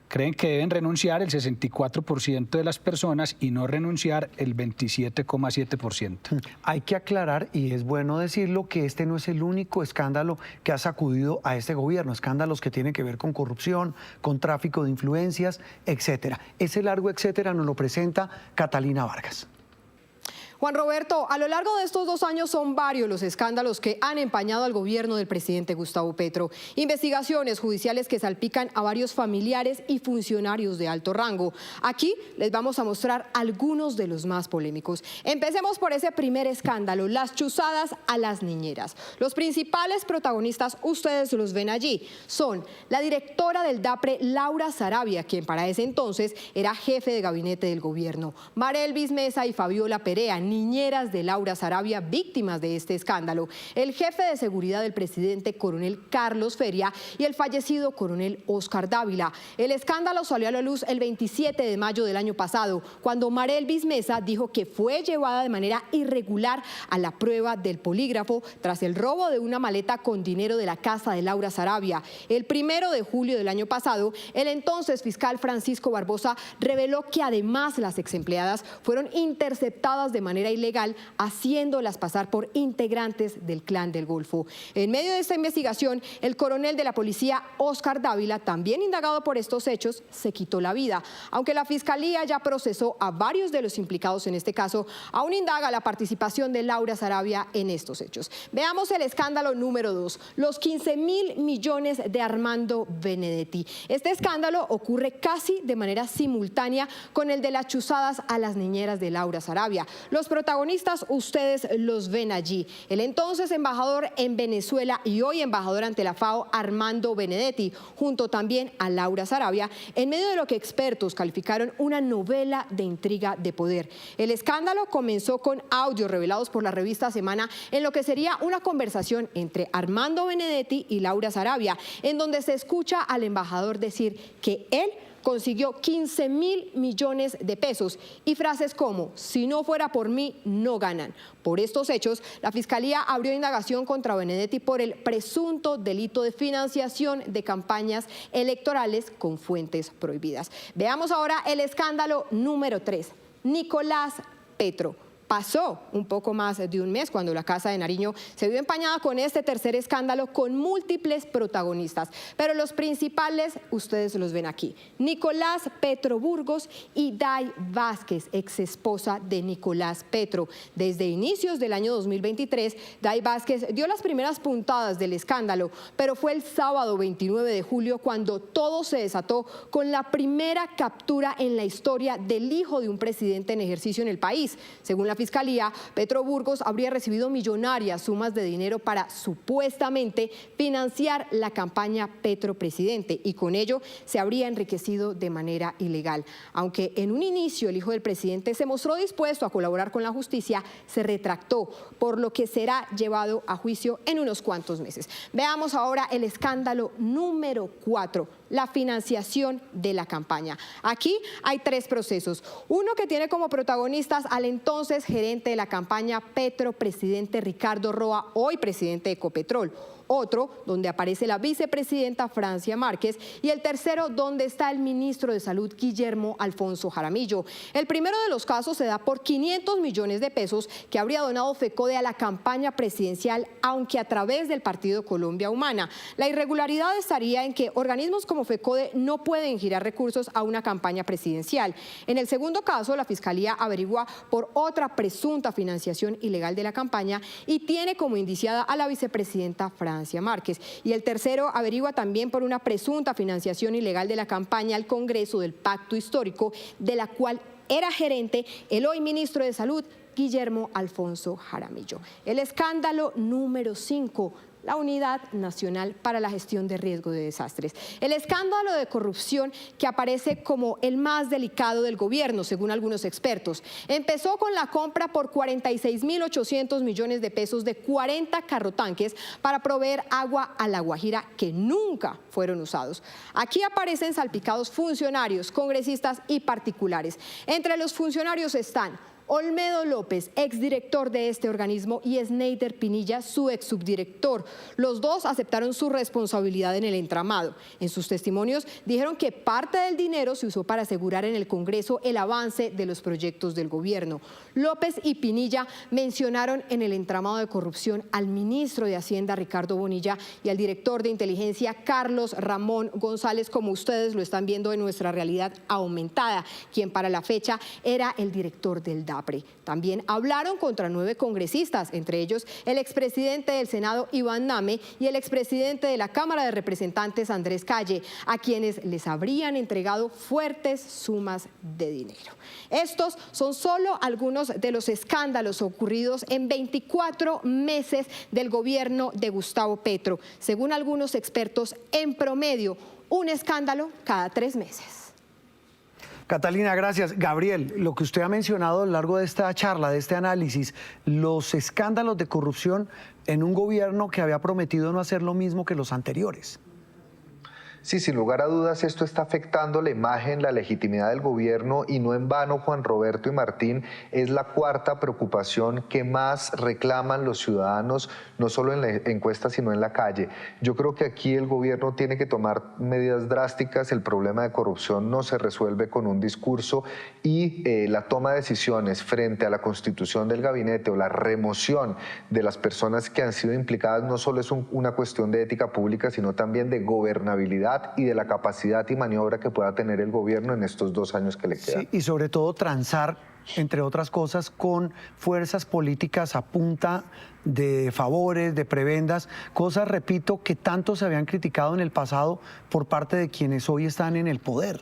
Creen que deben renunciar el 64% de las personas y no renunciar el 27,7%. Hay que aclarar, y es bueno decirlo, que este no es el único escándalo que ha sacudido a este gobierno. Escándalos que tienen que ver con corrupción, con tráfico de influencias, etcétera. Ese largo etcétera nos lo presenta Catalina Vargas. Juan Roberto, a lo largo de estos 2 años son varios los escándalos que han empañado al gobierno del presidente Gustavo Petro. Investigaciones judiciales que salpican a varios familiares y funcionarios de alto rango. Aquí les vamos a mostrar algunos de los más polémicos. Empecemos por ese primer escándalo, las chuzadas a las niñeras. Los principales protagonistas, ustedes los ven allí, son la directora del DAPRE, Laura Sarabia, quien para ese entonces era jefe de gabinete del gobierno, Marelvis Mesa y Fabiola Perea, niñeras de Laura Sarabia, víctimas de este escándalo, el jefe de seguridad del presidente, coronel Carlos Feria, y el fallecido coronel Oscar Dávila. El escándalo salió a la luz el 27 de mayo del año pasado, cuando Marelvis Mesa dijo que fue llevada de manera irregular a la prueba del polígrafo tras el robo de una maleta con dinero de la casa de Laura Sarabia. El 1 de julio del año pasado, el entonces fiscal Francisco Barbosa reveló que además las exempleadas fueron interceptadas de manera ilegal, haciéndolas pasar por integrantes del Clan del Golfo. En medio de esta investigación, el coronel de la policía, Oscar Dávila, también indagado por estos hechos, se quitó la vida. Aunque la fiscalía ya procesó a varios de los implicados en este caso, aún indaga la participación de Laura Sarabia en estos hechos. Veamos el escándalo número 2, los 15.000 millones de Armando Benedetti. Este escándalo ocurre casi de manera simultánea con el de las chuzadas a las niñeras de Laura Sarabia. Los protagonistas, ustedes los ven allí. El entonces embajador en Venezuela y hoy embajador ante la FAO, Armando Benedetti, junto también a Laura Sarabia, en medio de lo que expertos calificaron una novela de intriga de poder. El escándalo comenzó con audios revelados por la revista Semana en lo que sería una conversación entre Armando Benedetti y Laura Sarabia, en donde se escucha al embajador decir que él consiguió 15.000 millones de pesos y frases como: si no fuera por mí, no ganan. Por estos hechos, la Fiscalía abrió indagación contra Benedetti por el presunto delito de financiación de campañas electorales con fuentes prohibidas. Veamos ahora el escándalo número 3, Nicolás Petro. Pasó un poco más de un mes cuando la Casa de Nariño se vio empañada con este tercer escándalo con múltiples protagonistas. Pero los principales, ustedes los ven aquí. Nicolás Petro Burgos y Day Vázquez, ex esposa de Nicolás Petro. Desde inicios del año 2023, Day Vázquez dio las primeras puntadas del escándalo, pero fue el sábado 29 de julio cuando todo se desató con la primera captura en la historia del hijo de un presidente en ejercicio en el país. Según la Fiscalía, Petro Burgos habría recibido millonarias sumas de dinero para supuestamente financiar la campaña Petro Presidente y con ello se habría enriquecido de manera ilegal. Aunque en un inicio el hijo del presidente se mostró dispuesto a colaborar con la justicia, se retractó, por lo que será llevado a juicio en unos cuantos meses. Veamos ahora el escándalo número 4, la financiación de la campaña. Aquí hay 3 procesos. Uno que tiene como protagonistas al entonces gerente de la campaña Petro Presidente, Ricardo Roa, hoy presidente de Ecopetrol. otro donde aparece la vicepresidenta Francia Márquez y el tercero donde está el ministro de Salud Guillermo Alfonso Jaramillo. El primero de los casos se da por 500 millones de pesos que habría donado FECODE a la campaña presidencial, aunque a través del partido Colombia Humana. La irregularidad estaría en que organismos como FECODE no pueden girar recursos a una campaña presidencial. En el segundo caso, la Fiscalía averigua por otra presunta financiación ilegal de la campaña y tiene como indiciada a la vicepresidenta Francia Márquez. Y el tercero averigua también por una presunta financiación ilegal de la campaña al Congreso del Pacto Histórico, de la cual era gerente el hoy ministro de Salud, Guillermo Alfonso Jaramillo. El escándalo número 5. La Unidad Nacional para la Gestión de Riesgo de Desastres. El escándalo de corrupción que aparece como el más delicado del gobierno, según algunos expertos. Empezó con la compra por 46.800 millones de pesos de 40 carrotanques para proveer agua a La Guajira que nunca fueron usados. Aquí aparecen salpicados funcionarios, congresistas y particulares. Entre los funcionarios están Olmedo López, exdirector de este organismo, y Sneider Pinilla, su exsubdirector. Los dos aceptaron su responsabilidad en el entramado. En sus testimonios dijeron que parte del dinero se usó para asegurar en el Congreso el avance de los proyectos del gobierno. López y Pinilla mencionaron en el entramado de corrupción al ministro de Hacienda, Ricardo Bonilla, y al director de inteligencia, Carlos Ramón González, como ustedes lo están viendo en nuestra realidad aumentada, quien para la fecha era el director del DAPRE. También hablaron contra 9 congresistas, entre ellos el expresidente del Senado, Iván Name, y el expresidente de la Cámara de Representantes, Andrés Calle, a quienes les habrían entregado fuertes sumas de dinero. Estos son solo algunos de los escándalos ocurridos en 24 meses del gobierno de Gustavo Petro. Según algunos expertos, en promedio, un escándalo cada 3 meses. Catalina, gracias. Gabriel, lo que usted ha mencionado a lo largo de esta charla, de este análisis, los escándalos de corrupción en un gobierno que había prometido no hacer lo mismo que los anteriores. Sí, sin lugar a dudas esto está afectando la imagen, la legitimidad del gobierno, y no en vano Juan Roberto y Martín es la cuarta preocupación que más reclaman los ciudadanos, no solo en la encuesta sino en la calle. Yo creo que aquí el gobierno tiene que tomar medidas drásticas. El problema de corrupción no se resuelve con un discurso, y la toma de decisiones frente a la constitución del gabinete o la remoción de las personas que han sido implicadas no solo es una cuestión de ética pública, sino también de gobernabilidad y de la capacidad y maniobra que pueda tener el gobierno en estos 2 años que le quedan. Sí, y sobre todo transar, entre otras cosas, con fuerzas políticas a punta de favores, de prebendas, cosas, repito, que tanto se habían criticado en el pasado por parte de quienes hoy están en el poder.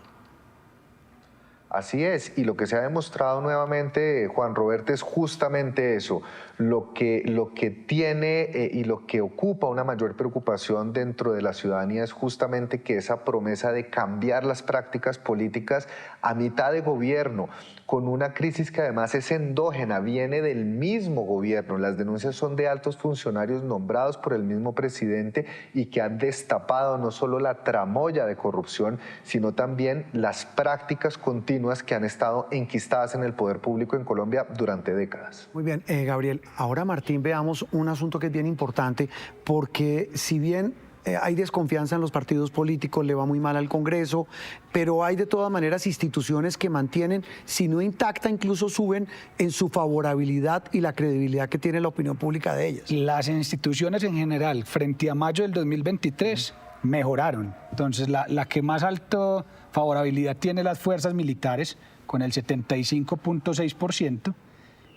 Así es, y lo que se ha demostrado nuevamente, Juan Roberto, es justamente eso, lo que tiene y lo que ocupa una mayor preocupación dentro de la ciudadanía es justamente que esa promesa de cambiar las prácticas políticas a mitad de gobierno, con una crisis que además es endógena, viene del mismo gobierno. Las denuncias son de altos funcionarios nombrados por el mismo presidente y que han destapado no solo la tramoya de corrupción, sino también las prácticas continuas que han estado enquistadas en el poder público en Colombia durante décadas. Muy bien, Gabriel. Ahora, Martín, veamos un asunto que es bien importante, porque si bien hay desconfianza en los partidos políticos, le va muy mal al Congreso, pero hay de todas maneras instituciones que mantienen, si no intacta, incluso suben en su favorabilidad y la credibilidad que tiene la opinión pública de ellas. Las instituciones en general, frente a mayo del 2023, mejoraron. Entonces, la que más alta favorabilidad tiene las fuerzas militares, con el 75.6%,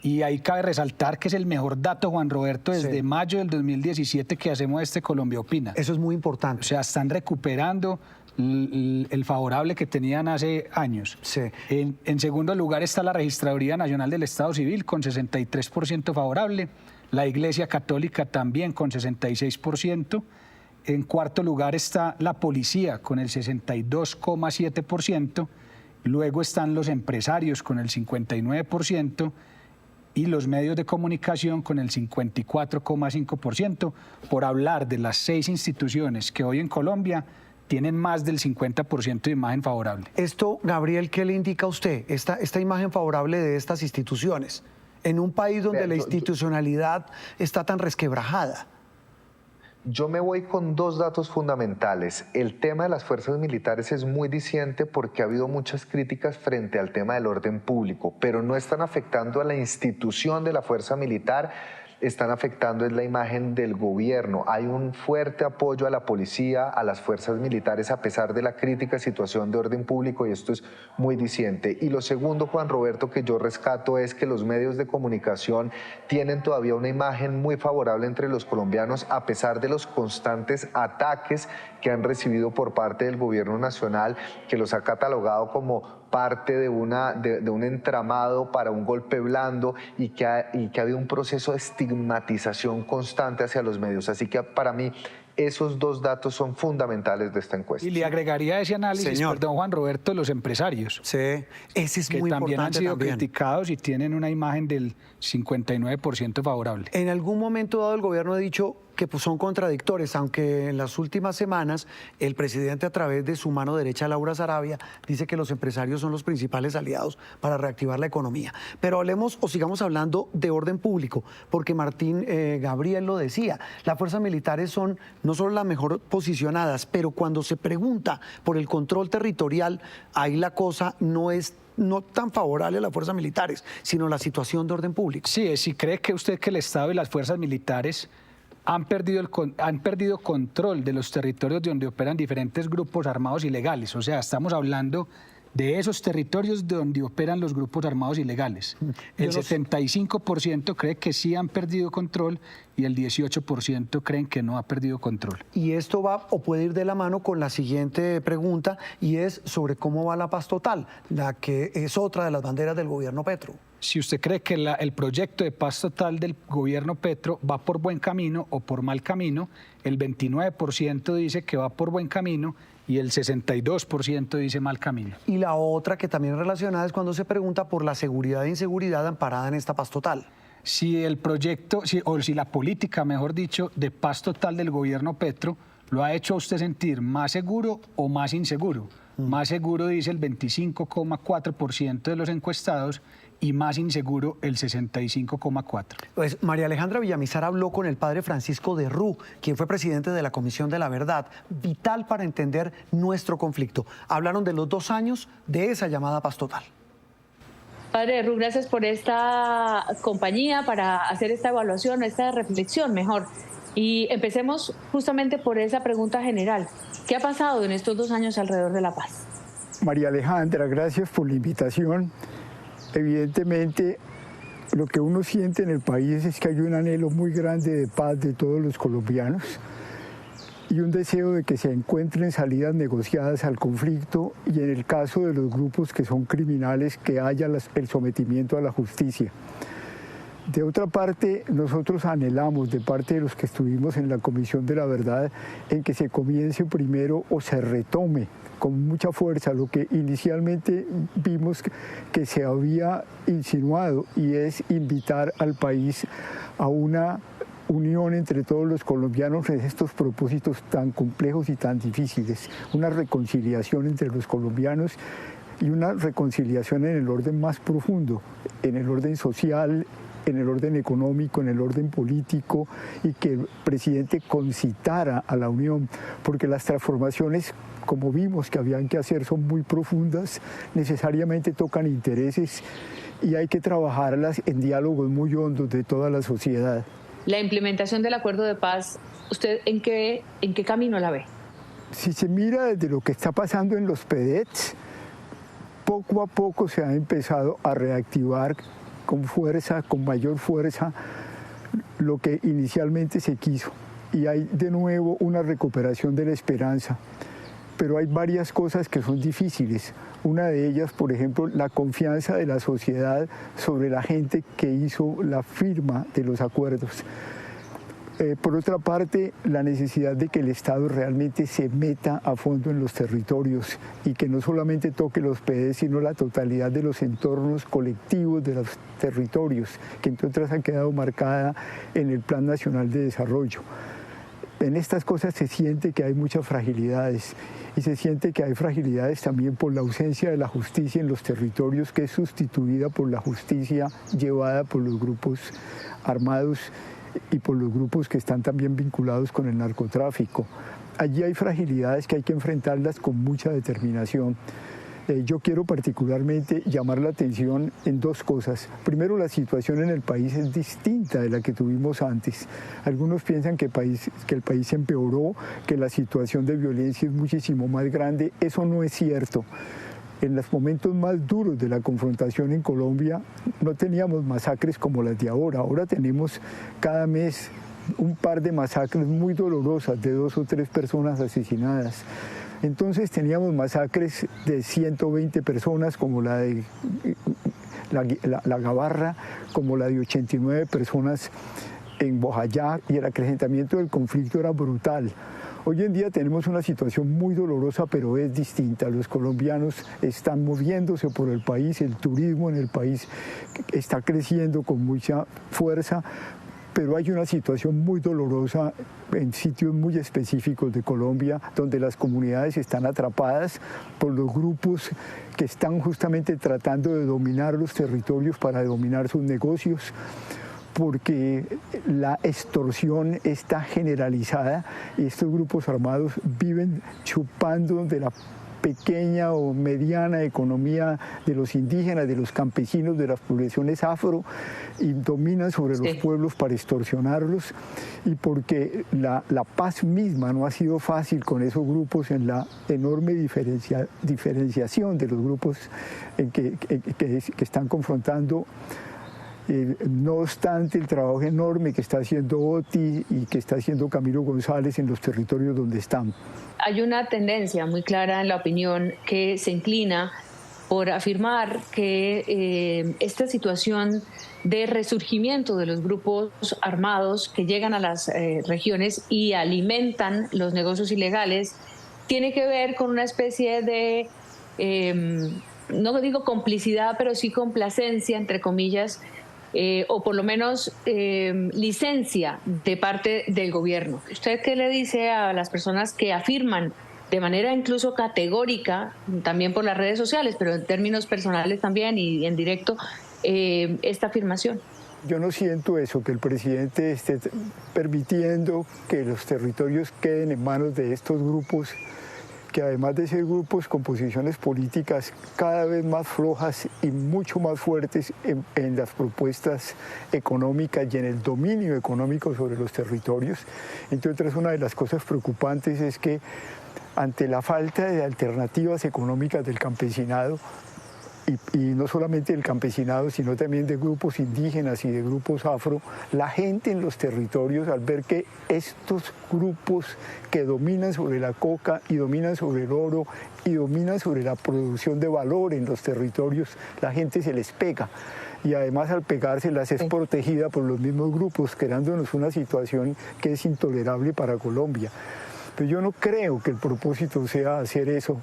y ahí cabe resaltar que es el mejor dato, Juan Roberto, desde mayo del 2017 que hacemos este Colombia Opina. Eso es muy importante. O sea, están recuperando el favorable que tenían hace años. Sí. En segundo lugar está la Registraduría Nacional del Estado Civil con 63% favorable, la Iglesia Católica también con 66%, en cuarto lugar está la Policía con el 62,7%, luego están los empresarios con el 59%, y los medios de comunicación con el 54,5%, por hablar de las 6 instituciones que hoy en Colombia tienen más del 50% de imagen favorable. Esto, Gabriel, ¿qué le indica a usted, esta imagen favorable de estas instituciones, en un país donde la institucionalidad está tan resquebrajada? Yo me voy con dos datos fundamentales. El tema de las fuerzas militares es muy diciente porque ha habido muchas críticas frente al tema del orden público, pero no están afectando a la institución de la fuerza militar, están afectando es la imagen del gobierno. Hay un fuerte apoyo a la policía, a las fuerzas militares, a pesar de la crítica situación de orden público, y esto es muy diciente. Y lo segundo, Juan Roberto, que yo rescato es que los medios de comunicación tienen todavía una imagen muy favorable entre los colombianos, a pesar de los constantes ataques que han recibido por parte del gobierno nacional, que los ha catalogado como parte de un entramado para un golpe blando y que ha habido un proceso de estigmatización constante hacia los medios. Así que para mí esos dos datos son fundamentales de esta encuesta. Y le agregaría a ese análisis, perdón, Juan Roberto, los empresarios. Sí, ese es que muy también importante. Han sido criticados y tienen una imagen del 59% favorable. En algún momento dado el gobierno ha dicho que pues, son contradictores, aunque en las últimas semanas el presidente, a través de su mano derecha, Laura Sarabia, dice que los empresarios son los principales aliados para reactivar la economía. Pero hablemos o sigamos hablando de orden público, porque Martín Gabriel lo decía, las fuerzas militares son no solo las mejor posicionadas, pero cuando se pregunta por el control territorial, ahí la cosa no es tan favorable a las fuerzas militares, sino la situación de orden público. Sí, si cree que usted que el Estado y las fuerzas militares han perdido control de los territorios donde operan diferentes grupos armados ilegales. O sea, estamos hablando de esos territorios donde operan los grupos armados ilegales. El 75% cree que sí han perdido control y el 18% creen que no ha perdido control. Y esto va o puede ir de la mano con la siguiente pregunta, y es sobre cómo va la paz total, la que es otra de las banderas del gobierno Petro. Si usted cree que el proyecto de paz total del gobierno Petro va por buen camino o por mal camino, el 29% dice que va por buen camino y el 62% dice mal camino. Y la otra que también es relacionada es cuando se pregunta por la seguridad e inseguridad amparada en esta paz total. Si el proyecto, si la política, mejor dicho, de paz total del gobierno Petro lo ha hecho a usted sentir más seguro o más inseguro. Más seguro dice el 25,4% de los encuestados y más inseguro el 65,4%. Pues María Alejandra Villamizar habló con el padre Francisco de Rú, quien fue presidente de la Comisión de la Verdad, vital para entender nuestro conflicto. Hablaron de los 2 años de esa llamada paz total. Padre de Rú, gracias por esta compañía para hacer esta evaluación, esta reflexión mejor. Y empecemos justamente por esa pregunta general. ¿Qué ha pasado en estos 2 años alrededor de la paz? María Alejandra, gracias por la invitación. Evidentemente, lo que uno siente en el país es que hay un anhelo muy grande de paz de todos los colombianos y un deseo de que se encuentren salidas negociadas al conflicto, y en el caso de los grupos que son criminales, que haya el sometimiento a la justicia. De otra parte, nosotros anhelamos, de parte de los que estuvimos en la Comisión de la Verdad, en que se comience primero o se retome con mucha fuerza lo que inicialmente vimos que se había insinuado, y es invitar al país a una unión entre todos los colombianos en estos propósitos tan complejos y tan difíciles, una reconciliación entre los colombianos y una reconciliación en el orden más profundo, en el orden social, en el orden económico, en el orden político, y que el presidente concitara a la unión, porque las transformaciones, como vimos que habían que hacer, son muy profundas, necesariamente tocan intereses y hay que trabajarlas en diálogos muy hondos de toda la sociedad. La implementación del acuerdo de paz, ¿usted en qué camino la ve? Si se mira desde lo que está pasando en los PEDETs, poco a poco se ha empezado a reactivar con fuerza, con mayor fuerza, lo que inicialmente se quiso. Y hay de nuevo una recuperación de la esperanza. Pero hay varias cosas que son difíciles. Una de ellas, por ejemplo, la confianza de la sociedad sobre la gente que hizo la firma de los acuerdos. Por otra parte, la necesidad de que el Estado realmente se meta a fondo en los territorios y que no solamente toque los PEDES, sino la totalidad de los entornos colectivos de los territorios, que entre otras han quedado marcada en el Plan Nacional de Desarrollo. En estas cosas se siente que hay muchas fragilidades, y se siente que hay fragilidades también por la ausencia de la justicia en los territorios, que es sustituida por la justicia llevada por los grupos armados y por los grupos que están también vinculados con el narcotráfico. Allí hay fragilidades que hay que enfrentarlas con mucha determinación. Yo quiero particularmente llamar la atención en dos cosas. Primero, la situación en el país es distinta de la que tuvimos antes. Algunos piensan que el país empeoró, que la situación de violencia es muchísimo más grande. Eso no es cierto. En los momentos más duros de la confrontación en Colombia no teníamos masacres como las de ahora. Ahora tenemos cada mes un par de masacres muy dolorosas de 2 o 3 personas asesinadas. Entonces teníamos masacres de 120 personas como la de la Gabarra, como la de 89 personas en Bojayá, y el acrecentamiento del conflicto era brutal. Hoy en día tenemos una situación muy dolorosa, pero es distinta. Los colombianos están moviéndose por el país, el turismo en el país está creciendo con mucha fuerza, pero hay una situación muy dolorosa en sitios muy específicos de Colombia, donde las comunidades están atrapadas por los grupos que están justamente tratando de dominar los territorios para dominar sus negocios, porque la extorsión está generalizada y estos grupos armados viven chupando de la pequeña o mediana economía de los indígenas, de los campesinos, de las poblaciones afro, y dominan sobre los pueblos para extorsionarlos, y porque la paz misma no ha sido fácil con esos grupos en la enorme diferenciación de los grupos que están confrontando. No obstante el trabajo enorme que está haciendo Oti y que está haciendo Camilo González en los territorios donde están. Hay una tendencia muy clara en la opinión que se inclina por afirmar que esta situación de resurgimiento de los grupos armados que llegan a las regiones y alimentan los negocios ilegales tiene que ver con una especie de, no digo complicidad, pero sí complacencia, entre comillas, o por lo menos licencia de parte del gobierno. ¿Usted qué le dice a las personas que afirman de manera incluso categórica, también por las redes sociales, pero en términos personales también y en directo, esta afirmación? Yo no siento eso, que el presidente esté permitiendo que los territorios queden en manos de estos grupos, que además de ser grupos con posiciones políticas cada vez más flojas y mucho más fuertes en las propuestas económicas y en el dominio económico sobre los territorios. Entre otras, una de las cosas preocupantes es que ante la falta de alternativas económicas del campesinado, y no solamente del campesinado, sino también de grupos indígenas y de grupos afro, la gente en los territorios, al ver que estos grupos que dominan sobre la coca y dominan sobre el oro y dominan sobre la producción de valor en los territorios, la gente se les pega. Y además al pegárselas es protegida por los mismos grupos, creándonos una situación que es intolerable para Colombia. Pero yo no creo que el propósito sea hacer eso.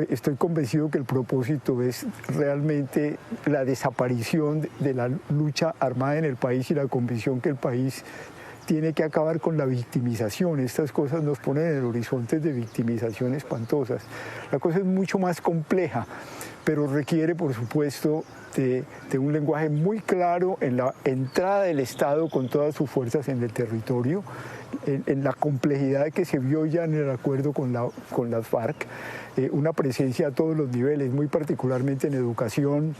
Estoy convencido que el propósito es realmente la desaparición de la lucha armada en el país y la convicción que el país tiene que acabar con la victimización. Estas cosas nos ponen en el horizonte de victimización espantosas. La cosa es mucho más compleja, pero requiere, por supuesto, de un lenguaje muy claro en la entrada del Estado con todas sus fuerzas en el territorio, en la complejidad que se vio ya en el acuerdo con las FARC, una presencia a todos los niveles, muy particularmente en educación,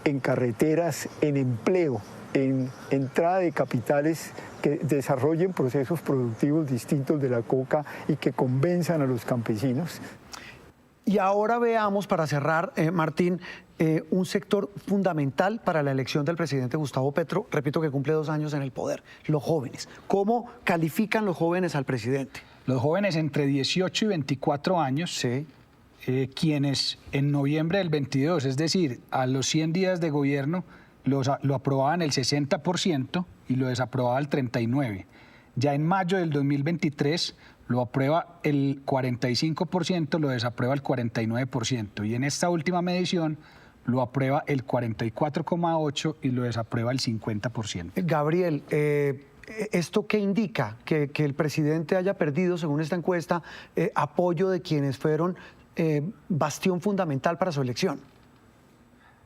en carreteras, en empleo, en entrada de capitales que desarrollen procesos productivos distintos de la coca y que convenzan a los campesinos. Y ahora veamos, para cerrar, Martín, un sector fundamental para la elección del presidente Gustavo Petro, repito que cumple 2 años en el poder, los jóvenes. ¿Cómo califican los jóvenes al presidente? Los jóvenes entre 18 y 24 años, sí. Quienes en noviembre del 22, es decir, a los 100 días de gobierno, lo aprobaban el 60% y lo desaprovaba el 39%. Ya en mayo del 2023 lo aprueba el 45%, lo desaprueba el 49%. Y en esta última medición lo aprueba el 44,8% y lo desaprueba el 50%. Gabriel, ¿esto qué indica? Que el presidente haya perdido, según esta encuesta, apoyo de quienes fueron bastión fundamental para su elección.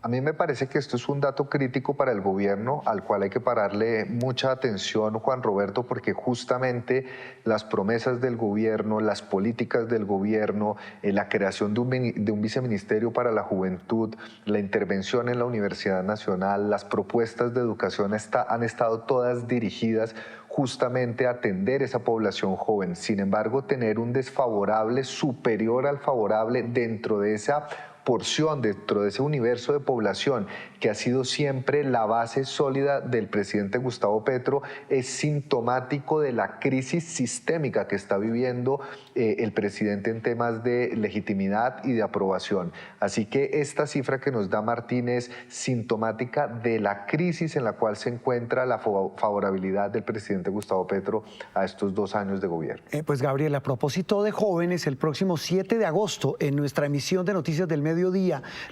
A mí me parece que esto es un dato crítico para el gobierno al cual hay que pararle mucha atención, Juan Roberto, porque justamente las promesas del gobierno, las políticas del gobierno, la creación de un viceministerio para la juventud, la intervención en la Universidad Nacional, las propuestas de educación han estado todas dirigidas justamente a atender esa población joven. Sin embargo, tener un desfavorable superior al favorable dentro de esa porción, dentro de ese universo de población que ha sido siempre la base sólida del presidente Gustavo Petro, es sintomático de la crisis sistémica que está viviendo el presidente en temas de legitimidad y de aprobación. Así que esta cifra que nos da Martín es sintomática de la crisis en la cual se encuentra la favorabilidad del presidente Gustavo Petro a estos 2 años de gobierno. Pues Gabriel, a propósito de jóvenes, el próximo 7 de agosto en nuestra emisión de Noticias del Mediodía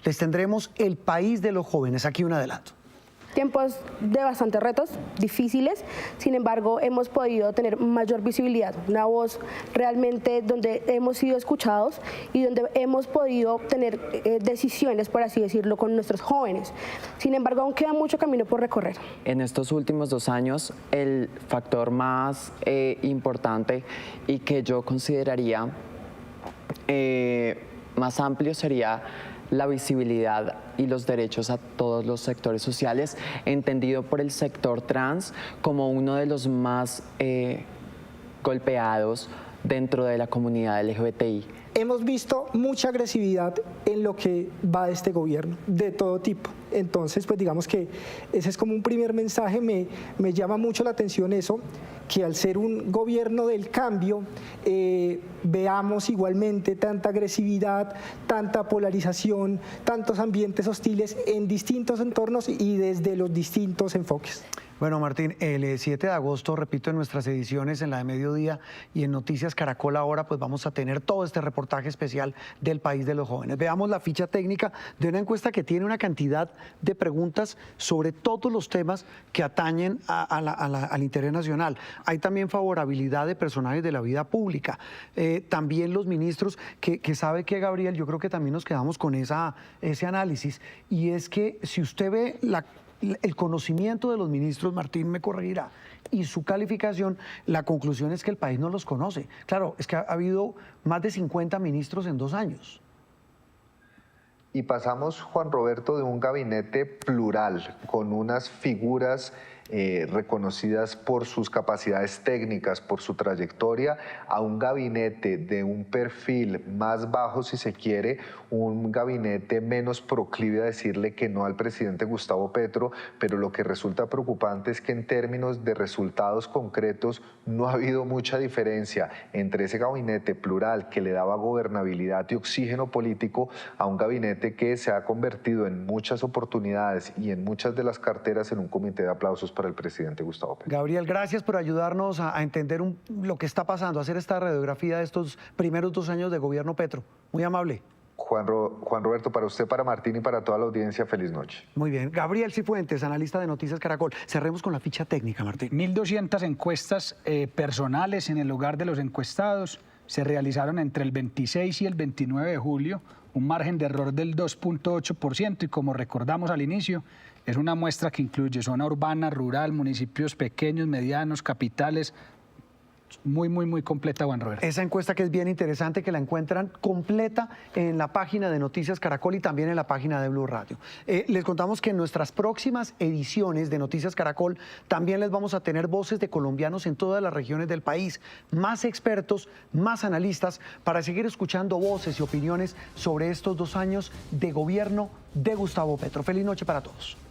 les tendremos El País de los Jóvenes. Aquí un adelanto. Tiempos de bastantes retos, difíciles, sin embargo hemos podido tener mayor visibilidad, una voz realmente donde hemos sido escuchados y donde hemos podido tener decisiones, por así decirlo, con nuestros jóvenes. Sin embargo, aún queda mucho camino por recorrer. En estos últimos 2 años, el factor más importante y que yo consideraría más amplio sería la visibilidad y los derechos a todos los sectores sociales, entendido por el sector trans como uno de los más golpeados dentro de la comunidad LGBTI. Hemos visto mucha agresividad en lo que va de este gobierno, de todo tipo. Entonces, pues digamos que ese es como un primer mensaje, me llama mucho la atención eso, que al ser un gobierno del cambio, veamos igualmente tanta agresividad, tanta polarización, tantos ambientes hostiles en distintos entornos y desde los distintos enfoques. Bueno, Martín, el 7 de agosto, repito, en nuestras ediciones, en la de Mediodía y en Noticias Caracol Ahora, pues vamos a tener todo este reportaje especial del País de los Jóvenes. Veamos la ficha técnica de una encuesta que tiene una cantidad de preguntas sobre todos los temas que atañen al interés nacional. Hay también favorabilidad de personajes de la vida pública. También los ministros, que sabe que, Gabriel, yo creo que también nos quedamos con ese análisis, y es que si usted ve el conocimiento de los ministros, Martín me corregirá, y su calificación, la conclusión es que el país no los conoce. Claro, es que ha habido más de 50 ministros en 2 años. Y pasamos, Juan Roberto, de un gabinete plural, con unas figuras reconocidas por sus capacidades técnicas, por su trayectoria, a un gabinete de un perfil más bajo, si se quiere, un gabinete menos proclive a decirle que no al presidente Gustavo Petro, pero lo que resulta preocupante es que en términos de resultados concretos no ha habido mucha diferencia entre ese gabinete plural que le daba gobernabilidad y oxígeno político a un gabinete que se ha convertido en muchas oportunidades y en muchas de las carteras en un comité de aplausos para el presidente Gustavo Petro. Gabriel, gracias por ayudarnos a entender lo que está pasando, a hacer esta radiografía de estos primeros 2 años de gobierno Petro. Muy amable. Juan Roberto, para usted, para Martín y para toda la audiencia, feliz noche. Muy bien. Gabriel Cifuentes, analista de Noticias Caracol. Cerremos con la ficha técnica, Martín. 1.200 encuestas personales en el hogar de los encuestados se realizaron entre el 26 y el 29 de julio, un margen de error del 2.8%, y como recordamos al inicio, es una muestra que incluye zona urbana, rural, municipios pequeños, medianos, capitales. Muy completa, Juan Roberto. Esa encuesta que es bien interesante, que la encuentran completa en la página de Noticias Caracol y también en la página de Blue Radio. Les contamos que en nuestras próximas ediciones de Noticias Caracol también les vamos a tener voces de colombianos en todas las regiones del país, más expertos, más analistas, para seguir escuchando voces y opiniones sobre estos 2 años de gobierno de Gustavo Petro. Feliz noche para todos.